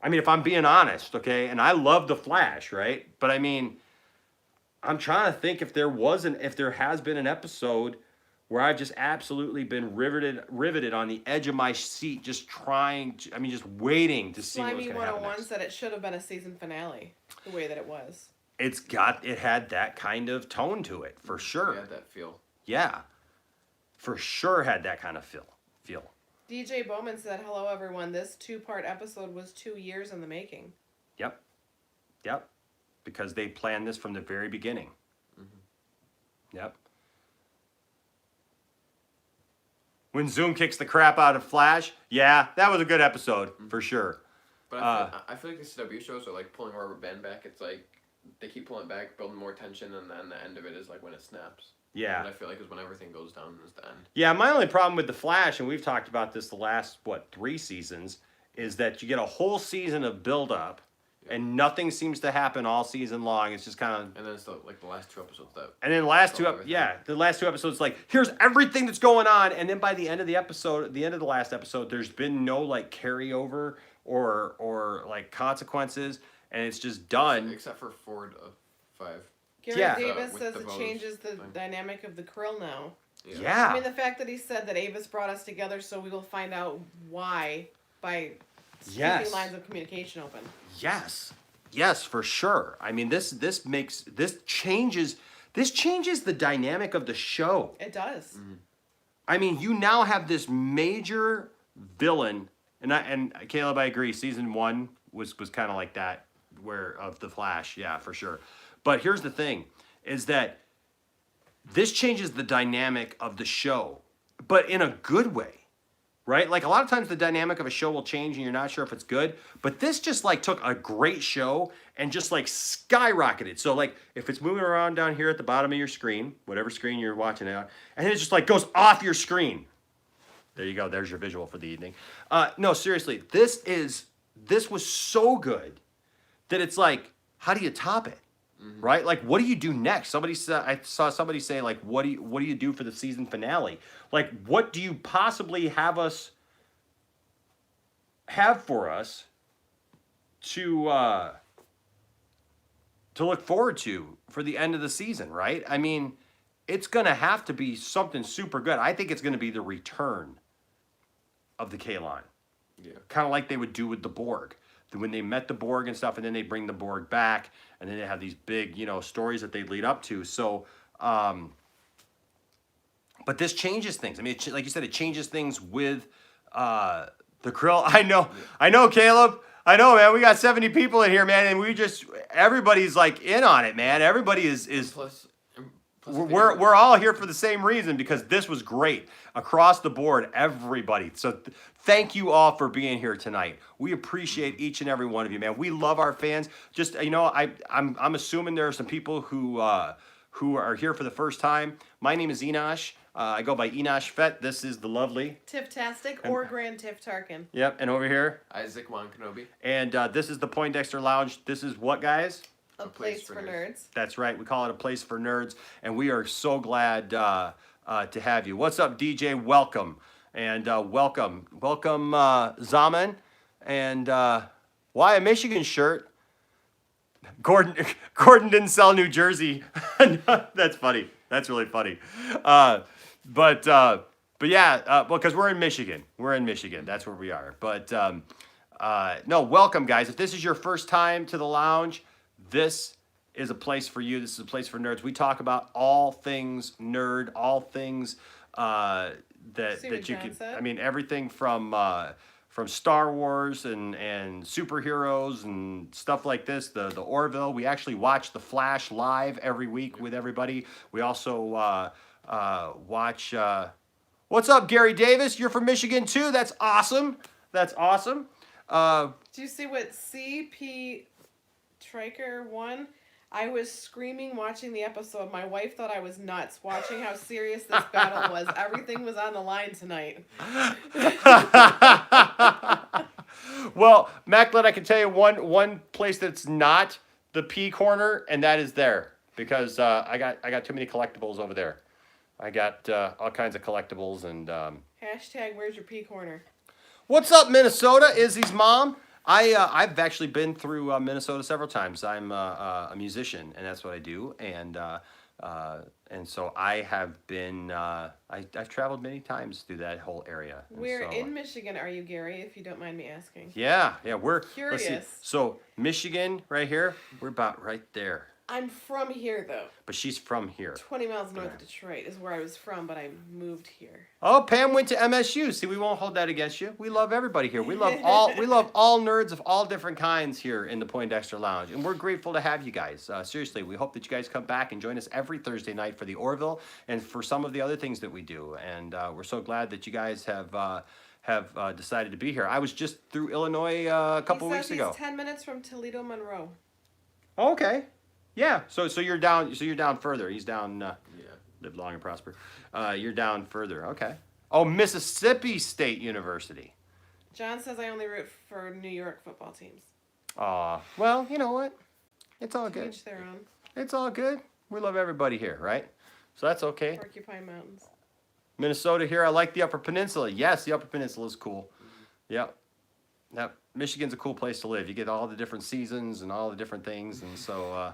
I mean, if I'm being honest, okay, and I love The Flash, right? But I mean, I'm trying to think if there has been an episode where I've just absolutely been riveted on the edge of my seat, just waiting to see what's going to happen. Slimy 101 said it should have been a season finale, the way that it was. It had that kind of tone to it, for sure. It had that feel. Yeah, for sure had that kind of feel. DJ Bowman said, hello everyone, this 2-part episode was 2 years in the making. Yep, because they planned this from the very beginning. Mm-hmm. Yep. When Zoom kicks the crap out of Flash, yeah, that was a good episode, for sure. But I feel like the CW shows are like pulling rubber band back. It's like they keep pulling it back, building more tension, and then the end of it is like when it snaps. Yeah. And I feel like is when everything goes down is the end. Yeah, my only problem with The Flash, and we've talked about this the last, 3 seasons, is that you get a whole season of build-up, and nothing seems to happen all season long. It's just kind of... And then it's the last 2 episodes that... And then the last 2 episodes, like, here's everything that's going on, and then by the end of the last episode, there's been no, like, carryover or like, consequences, and it's just done. Except for 4 to 5. Garrett Davis says it changes the dynamic of the Krill now. Yeah. I mean, the fact that he said that Avis brought us together, so we will find out why by keeping lines of communication open. Yes, for sure. I mean, this changes the dynamic of the show. It does. Mm-hmm. I mean, you now have this major villain, and Caleb, I agree. Season 1 was kind of like that, of the Flash, yeah, for sure. But here's the thing, is that this changes the dynamic of the show, but in a good way, right? Like a lot of times the dynamic of a show will change and you're not sure if it's good, but this just like took a great show and just like skyrocketed. So like if it's moving around down here at the bottom of your screen, whatever screen you're watching it on, and it just like goes off your screen. There you go. There's your visual for the evening. No, seriously, this was so good that it's like, how do you top it? Right? Like, what do you do next? I saw somebody say, like, what do you do for the season finale? Like, what do you possibly have for us to look forward to for the end of the season, right? I mean, it's gonna have to be something super good. I think it's gonna be the return of the Kalon. Yeah. Kind of like they would do with the Borg. When they met the Borg and stuff, and then they bring the Borg back, and then they have these big, stories that they lead up to. So, but this changes things. I mean, like you said, it changes things with the Krill. I know, Caleb. I know, man. We got 70 people in here, man, and everybody's like in on it, man. Everybody is. Plus We're all here for the same reason, because this was great across the board, everybody. So thank you all for being here tonight. We appreciate each and every one of you, man. We love our fans. Just I'm assuming there are some people who are here for the first time. My name is Enosh. I go by Enosh Fett. This is the lovely Tiff-tastic or Grand Tiff Tarkin. Yep, and over here Isaac Wan Kenobi. And this is the Poindexter Lounge. This is what, guys? A place for nerds. That's right. We call it a place for nerds, and we are so glad to have you. What's up, DJ? Welcome, and welcome, Zaman, and why a Michigan shirt? Gordon didn't sell New Jersey. That's funny. That's really funny. But yeah, well, because we're in Michigan. We're in Michigan. That's where we are. But no, welcome, guys. If this is your first time to the lounge, this is a place for you. This is a place for nerds. We talk about all things nerd, all things that you can. I mean, everything from Star Wars and superheroes and stuff like this. The Orville. We actually watch The Flash live every week with everybody. We also watch. What's up, Gary Davis? You're from Michigan too. That's awesome. That's awesome. Do you see what CP Triker won? I was screaming watching the episode. My wife thought I was nuts watching how serious this battle was. Everything was on the line tonight. Well, Macklin, I can tell you one place that's not the P corner, and that is there, because I got too many collectibles over there. I got all kinds of collectibles and. Hashtag where's your P corner? What's up, Minnesota? Izzy's mom. I've actually been through Minnesota several times. I'm a musician, and that's what I do. And so I have been. I've traveled many times through that whole area. Where in Michigan are you, Gary? If you don't mind me asking. Yeah, we're curious. Let's see. So Michigan, right here. We're about right there. I'm from here, though. But she's from here. 20 miles north of Detroit is where I was from, but I moved here. Oh, Pam went to MSU. See, we won't hold that against you. We love everybody here. We love all nerds of all different kinds here in the Poindexter Lounge, and we're grateful to have you guys. Seriously, we hope that you guys come back and join us every Thursday night for the Orville and for some of the other things that we do. And we're so glad that you guys have decided to be here. I was just through Illinois a couple weeks ago. He's 10 minutes from Toledo, Monroe. Oh, okay. Yeah, so you're down. So you're down further. He's down. Live long and prosper. You're down further. Okay. Oh, Mississippi State University. John says I only root for New York football teams. Well, you know what? It's all good. Each their own. It's all good. We love everybody here, right? So that's okay. Porcupine Mountains. Minnesota here. I like the Upper Peninsula. Yes, the Upper Peninsula is cool. Yep. Michigan's a cool place to live. You get all the different seasons and all the different things, and so.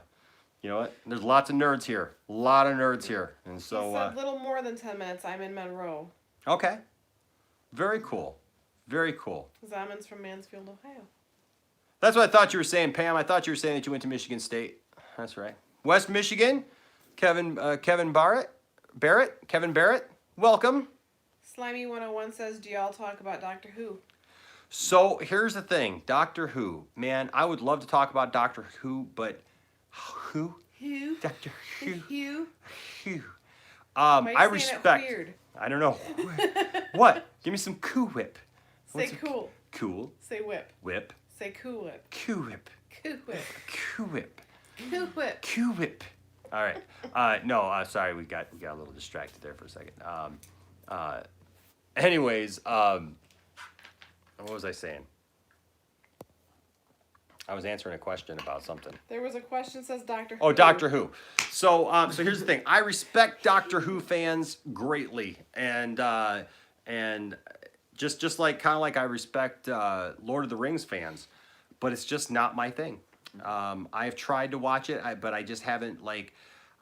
You know what? There's lots of nerds here. A lot of nerds here. And so he said little more than 10 minutes. I'm in Monroe. Okay. Very cool. Very cool. Zaman's from Mansfield, Ohio. That's what I thought you were saying, Pam. I thought you were saying that you went to Michigan State. That's right. West Michigan. Kevin Barrett. Kevin Barrett. Welcome. Slimy101 says, do y'all talk about Doctor Who? So here's the thing. Doctor Who. Man, I would love to talk about Doctor Who, but... Who? Who? Doctor Who. Who? Who. Why are you I saying it respect. weird? I don't know. What? Give me some Cool Whip. Say What's a- cool. Cool. Say whip. Whip. Say cool whip. Cool Whip. Cool whip. Cool Whip. Cool whip. Cool Whip. All right. No, sorry, we got a little distracted there for a second. Anyways, what was I saying? I was answering a question about something. There was a question that says Doctor Who. Oh, Doctor Who. So here's the thing. I respect Doctor Who fans greatly, and just like kind of like I respect Lord of the Rings fans, but it's just not my thing. I've tried to watch it, but I just haven't like.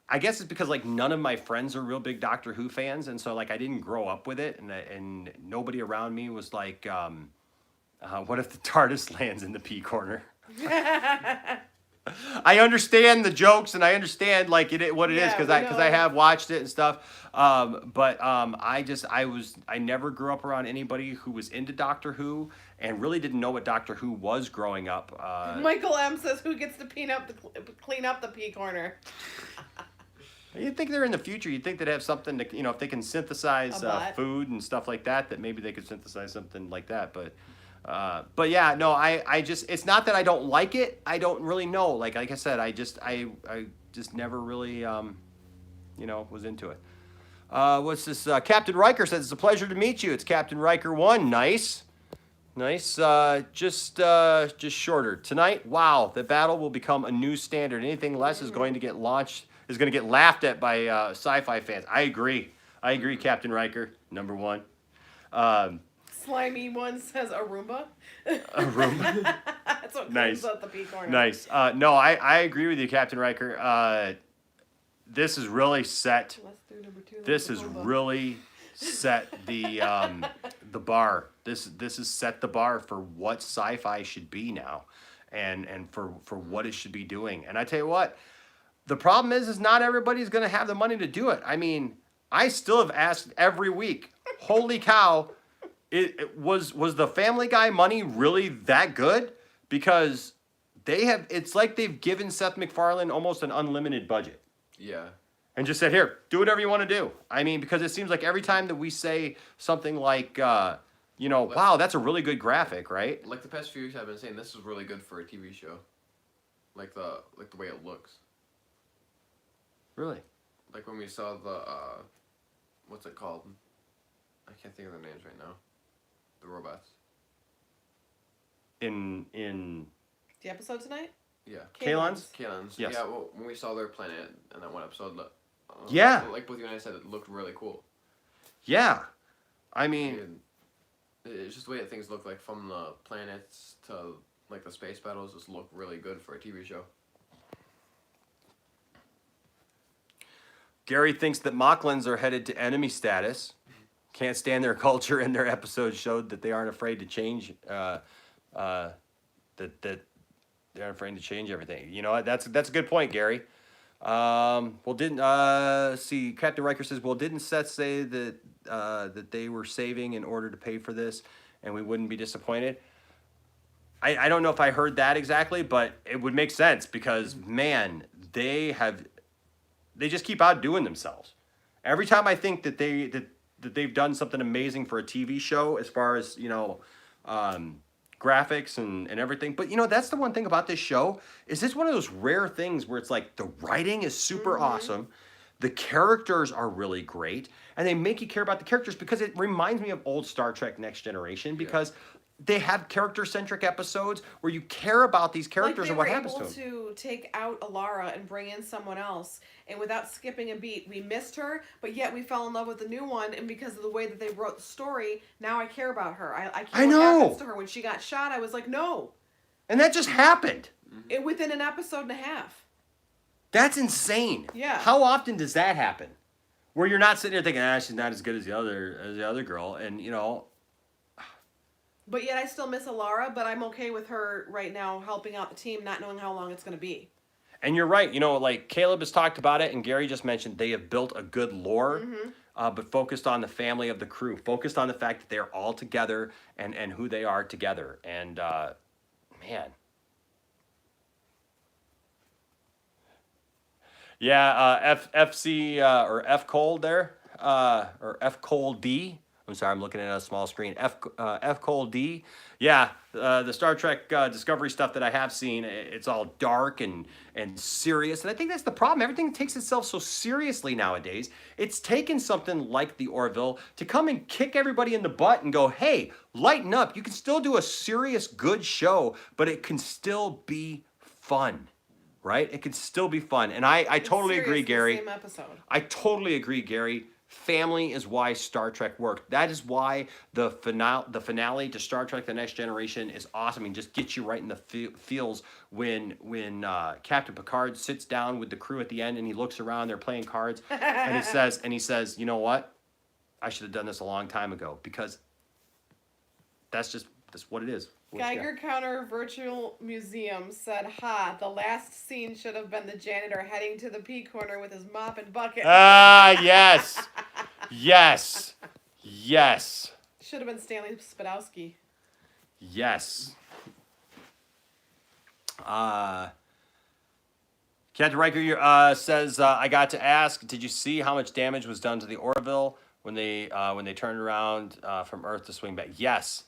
I guess it's because like none of my friends are real big Doctor Who fans, and so like I didn't grow up with it, and nobody around me was like, what if the TARDIS lands in the P corner? I understand the jokes and I understand like what it is because I have watched it and stuff. But I never grew up around anybody who was into Doctor Who and really didn't know what Doctor Who was growing up. Michael M says, "Who gets to clean up the P corner?" You'd think they're in the future. You'd think they'd have something to, if they can synthesize food and stuff like that, that maybe they could synthesize something like that. But yeah, no, I just, it's not that I don't like it. I don't really know. Like I said, I just never really, was into it. What's this? Captain Riker says, it's a pleasure to meet you. It's Captain Riker 1. Nice. Just shorter. Tonight, wow, the battle will become a new standard. Anything less is going to get laughed at by sci-fi fans. I agree, Captain Riker, number 1. Slimy one says Aruba. Aruba. That's what Nice. cleans up the P corner. Nice. No, I agree with you, Captain Riker. This is really set. Let's do number 2. This has really set the bar. This has set the bar for what sci-fi should be now, and for what it should be doing. And I tell you what, the problem is not everybody's going to have the money to do it. I mean, I still have asked every week. Holy cow! It was the Family Guy money really that good? Because it's like they've given Seth MacFarlane almost an unlimited budget. Yeah. And just said, here, do whatever you want to do. I mean, because it seems like every time that we say something like, wow, that's a really good graphic, right? Like the past few weeks I've been saying, this is really good for a TV show. Like the way it looks. Really? Like when we saw the, what's it called? I can't think of the names right now. The robots. In The episode tonight? Yeah. Kalons? Kalons. Yes. Yeah, well, when we saw their planet in that one episode, yeah. Like both you and I said, it looked really cool. Yeah. I mean... It's just the way that things look like from the planets to like the space battles just look really good for a TV show. Gary thinks that Mocklins are headed to enemy status. Can't stand their culture, and their episode showed that they aren't afraid to change. That they aren't afraid to change everything. You know, that's a good point, Gary. Captain Riker says, well, didn't Seth say that that they were saving in order to pay for this, and we wouldn't be disappointed? I don't know if I heard that exactly, but it would make sense because man, they just keep outdoing themselves. Every time I think that they've done something amazing for a TV show as far as, graphics and everything. But, that's the one thing about this show is it's one of those rare things where it's like the writing is super awesome. The characters are really great. And they make you care about the characters because it reminds me of old Star Trek Next Generation because they have character-centric episodes where you care about these characters and what happens to them. They were able to take out Alara and bring in someone else, and without skipping a beat, we missed her, but yet we fell in love with the new one, and because of the way that they wrote the story, now I care about her. I care what happens to her. When she got shot, I was like, no. And that just happened. Within an episode and a half. That's insane. Yeah. How often does that happen? Where you're not sitting there thinking, she's not as good as the other girl, and But yet I still miss Alara, but I'm okay with her right now helping out the team, not knowing how long it's going to be. And you're right. Like Caleb has talked about it, and Gary just mentioned they have built a good lore, but focused on the family of the crew, focused on the fact that they're all together and who they are together. And, man. Yeah, FC or F Cold there, or F Cold D. I'm sorry, I'm looking at a small screen. F Cold D. Yeah, the Star Trek Discovery stuff that I have seen, it's all dark and serious, and I think that's the problem. Everything takes itself so seriously nowadays. It's taken something like the Orville to come and kick everybody in the butt and go, hey, lighten up. You can still do a serious, good show, but it can still be fun. Right? It could still be fun. And I totally agree, Gary. Same episode. I totally agree, Gary. Family is why Star Trek worked. That is why the finale to Star Trek: The Next Generation is awesome and just gets you right in the feels when Captain Picard sits down with the crew at the end and he looks around, they're playing cards, and he says, you know what? I should have done this a long time ago, because that's what it is. Geiger Counter Virtual Museum said, "Ha! The last scene should have been the janitor heading to the pee corner with his mop and bucket." Ah, yes, yes, yes. Should have been Stanley Spadowski. Yes. Captain Riker says, "I got to ask, did you see how much damage was done to the Orville when they turned around from Earth to swing back?" Yes.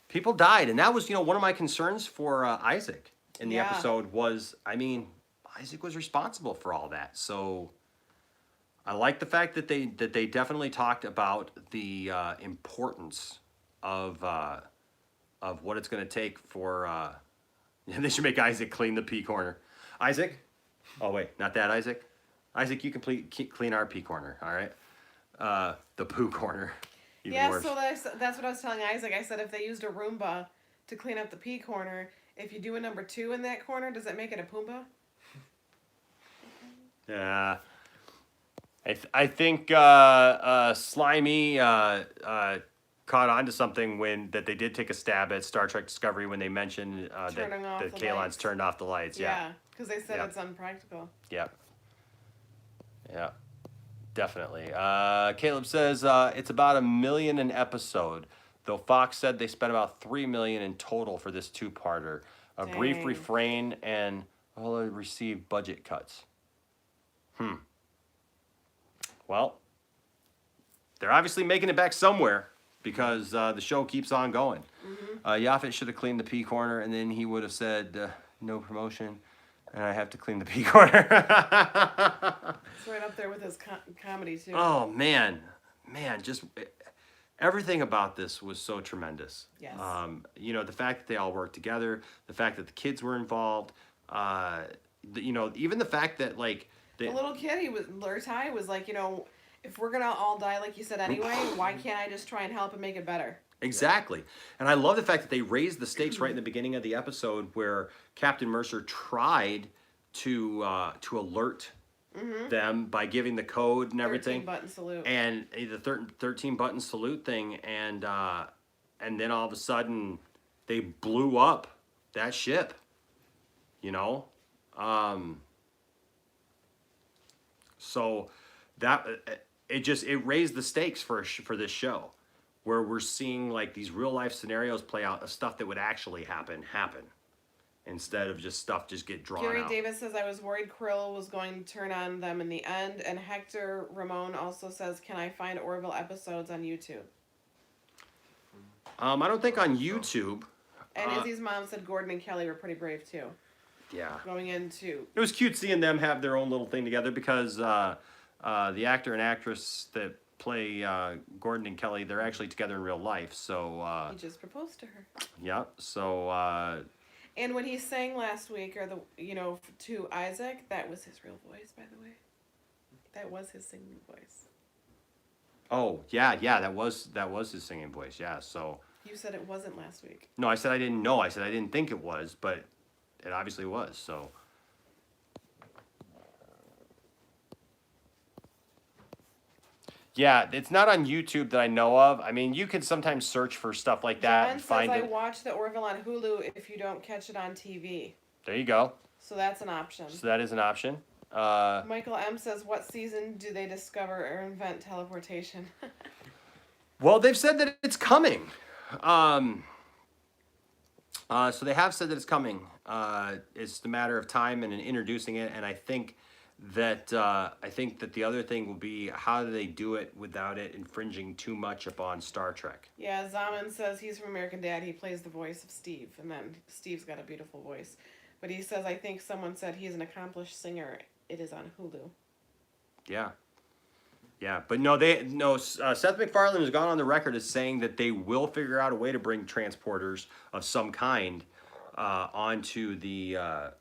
People died, and that was, one of my concerns for Isaac in the episode was, Isaac was responsible for all that. So I like the fact that they definitely talked about the importance of what it's going to take for. They should make Isaac clean the pee corner. Isaac? Oh wait, not that Isaac. Isaac, you can clean our pee corner. All right, the poo corner. Yeah, worse. So that's what I was telling Isaac. I said if they used a Roomba to clean up the pee corner, if you do a number 2 in that corner, does that make it a Pumbaa? Yeah. I think Slimy caught on to something that they did take a stab at Star Trek Discovery when they mentioned that the Kalons turned off the lights. Yeah, because they said it's unpractical. Yep. Yeah. Definitely. Caleb says it's about $1 million an episode, though Fox said they spent about $3 million in total for this 2-parter. A brief refrain and received budget cuts. Well, they're obviously making it back somewhere because the show keeps on going. Yaphet should have cleaned the pee corner, and then he would have said no promotion. And I have to clean the pee corner. It's right up there with his comedy, too. Oh, man. Just everything about this was so tremendous. Yes. The fact that they all worked together, the fact that the kids were involved, even the fact that, like... The little kid, Lurtai was like, if we're going to all die, like you said anyway, why can't I just try and help and make it better? Exactly. And I love the fact that they raised the stakes right in the beginning of the episode where Captain Mercer tried to alert them by giving the code and everything. 13-button salute. And the 13-button salute thing, and then all of a sudden they blew up that ship. So that it raised the stakes for this show, where we're seeing like these real life scenarios play out of stuff that would actually happen, instead of just stuff just get drawn Gary out. Davis says, I was worried Krill was going to turn on them in the end. And Hector Ramon also says, can I find Orville episodes on YouTube? I don't think on YouTube. And Izzy's mom said Gordon and Kelly were pretty brave too. Yeah. Going into... It was cute seeing them have their own little thing together because the actor and actress that play Gordon and Kelly, they're actually together in real life. So he just proposed to her. Yeah. So and when he sang last week, or to Isaac, that was his real voice, by the way. That was his singing voice. Oh yeah, that was his singing voice. Yeah. So you said it wasn't last week. No, I said I didn't know. I said I didn't think it was, but it obviously was. So. Yeah, it's not on YouTube that I know of. I mean, you can sometimes search for stuff like that and find it. I watched the Orville on Hulu if you don't catch it on TV. There you go. So that's an option. So that is an option. Michael M. says, what season do they discover or invent teleportation? Well, they've said that it's coming. So they have said that it's coming. It's a matter of time and in introducing it, and I think that the other thing will be how do they do it without it infringing too much upon Star Trek. Yeah, Zaman says he's from American Dad. He plays the voice of Steve, and then Steve's got a beautiful voice. But he says, I think someone said he's an accomplished singer. It is on Hulu. Yeah. Yeah, but Seth MacFarlane has gone on the record as saying that they will figure out a way to bring transporters of some kind onto the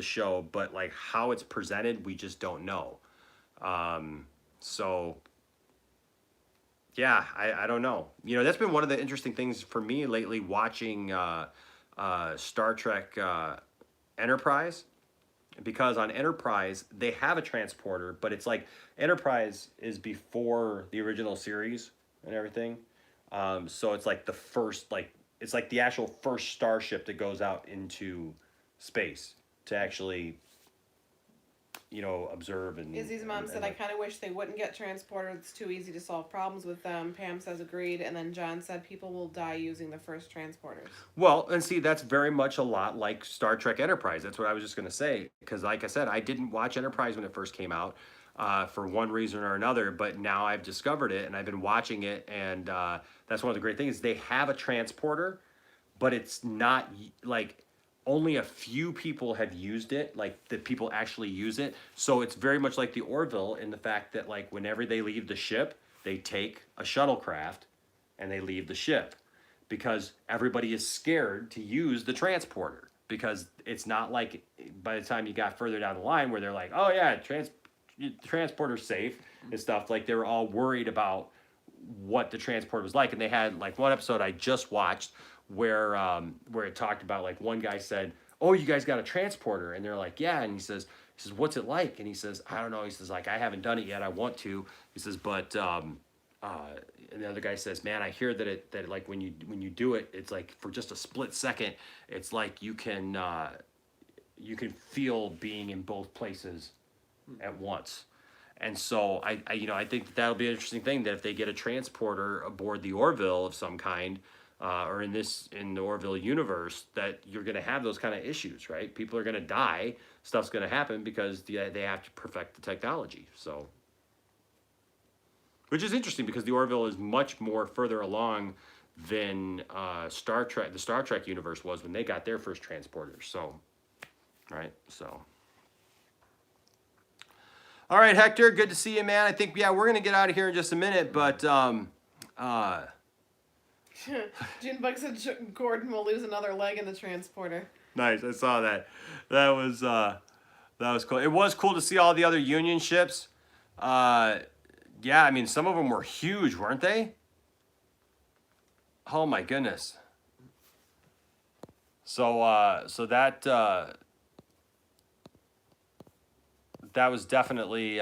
show, but like how it's presented, we just don't know. So yeah, I don't know. You know, that's been one of the interesting things for me lately watching Star Trek Enterprise. Because on Enterprise, they have a transporter, but it's like Enterprise is before the original series and everything. So it's like the first, it's like the actual first starship that goes out into space to actually, observe and... Izzy's mom said, I kind of wish they wouldn't get transporters. It's too easy to solve problems with them. Pam says agreed. And then John said people will die using the first transporters. Well, and see, that's very much a lot like Star Trek Enterprise. That's what I was just going to say. Because like I said, I didn't watch Enterprise when it first came out for one reason or another. But now I've discovered it and I've been watching it. And that's one of the great things. They have a transporter, but it's not like... Only a few people have used it, like the people actually use it. So it's very much like the Orville in the fact that like whenever they leave the ship, they take a shuttlecraft and they leave the ship because everybody is scared to use the transporter because it's not like by the time you got further down the line where they're like, oh yeah, transporter's safe and stuff. Like they were all worried about what the transporter was like. And they had like one episode I just watched where it talked about like one guy said, oh, you guys got a transporter, and they're like, yeah, and he says what's it like? And he says, I don't know. He says, like, I haven't done it yet, I want to. He says, but and the other guy says, man, I hear that like when you do it, it's like for just a split second, it's like you can feel being in both places at once. And so I think that'll be an interesting thing, that if they get a transporter aboard the Orville of some kind, or in the Orville universe, that you're going to have those kind of issues, right? People are going to die, stuff's going to happen because they have to perfect the technology. So, which is interesting because the Orville is much more further along than the Star Trek universe was when they got their first transporters. So, right? So. All right, Hector, good to see you, man. I think, we're going to get out of here in just a minute, but Junebug said Gordon will lose another leg in the transporter. Nice, I saw that. That was cool. It was cool to see all the other Union ships. Yeah, I mean, some of them were huge, weren't they? Oh my goodness. So that was definitely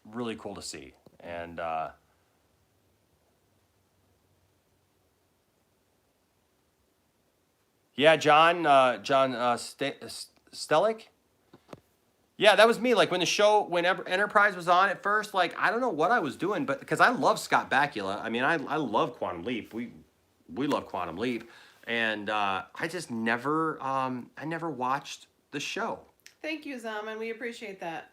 really cool to see, and. Yeah, John Stellick. Yeah, that was me. Like whenever Enterprise was on at first, like I don't know what I was doing, but because I love Scott Bakula. I mean, I love Quantum Leap. We love Quantum Leap, and I just never watched the show. Thank you, Zaman. We appreciate that.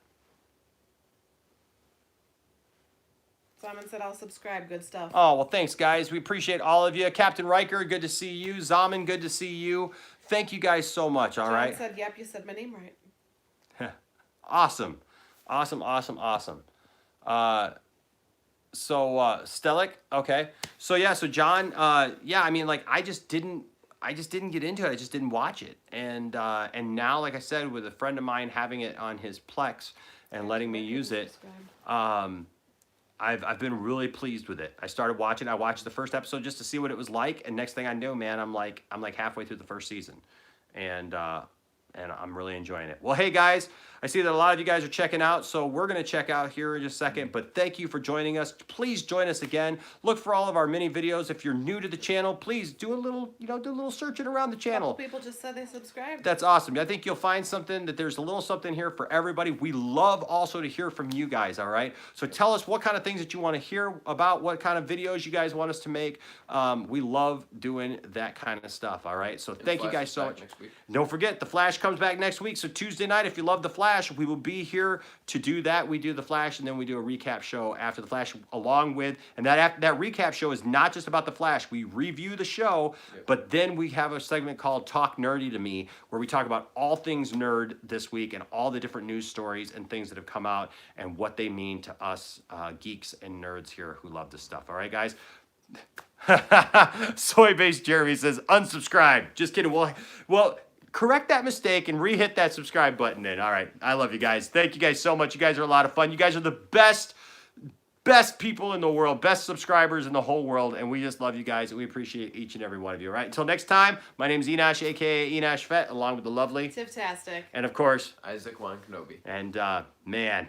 Zaman said, I'll subscribe. Good stuff. Oh, well, thanks, guys. We appreciate all of you. Captain Riker, good to see you. Zaman, good to see you. Thank you guys so much, all right? John said, yep, you said my name right. Awesome. So, Stellick, okay. So John, I mean, like, I just didn't get into it. I just didn't watch it. And now, like I said, with a friend of mine having it on his Plex and letting me use it, I've been really pleased with it. I started watching. I watched the first episode just to see what it was like, and next thing I knew, man, I'm like halfway through the first season, and and I'm really enjoying it. Well, hey guys, I see that a lot of you guys are checking out, so we're going to check out here in just a second, but thank you for joining us. Please join us again. Look for all of our mini videos. If you're new to the channel, please do a little, do a little searching around the channel. People just said they subscribed. That's awesome. I think you'll find something, that there's a little something here for everybody. We love also to hear from you guys, all right? So tell us what kind of things that you want to hear about, what kind of videos you guys want us to make. We love doing that kind of stuff, all right? So thank you guys so much. Don't forget, The Flash comes back next week. So Tuesday night, if you love The Flash, we will be here to do that. We do The Flash, and then we do a recap show after The Flash along with, and that recap show is not just about The Flash. We review the show, but then we have a segment called Talk Nerdy to Me, where we talk about all things nerd this week and all the different news stories and things that have come out and what they mean to us geeks and nerds here who love this stuff. All right, guys? Soy-based Jeremy says, unsubscribe. Just kidding. Well, correct that mistake and re-hit that subscribe button then. All right. I love you guys. Thank you guys so much. You guys are a lot of fun. You guys are the best people in the world, best subscribers in the whole world, and we just love you guys, and we appreciate each and every one of you. All right. Until next time, my name is Enosh, a.k.a. Enosh Fett, along with the lovely Tiftastic. And, of course, Isaac Juan Kenobi. And, man,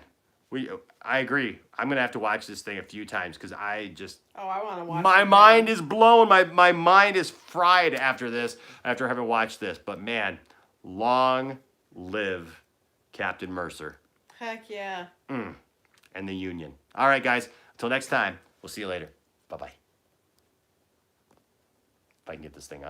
I agree. I'm going to have to watch this thing a few times because I just... Oh, I want to watch my it mind is blown. My mind is fried after this, after having watched this. But, man, long live Captain Mercer. Heck yeah. And the Union. All right, guys. Until next time, we'll see you later. Bye-bye. If I can get this thing on.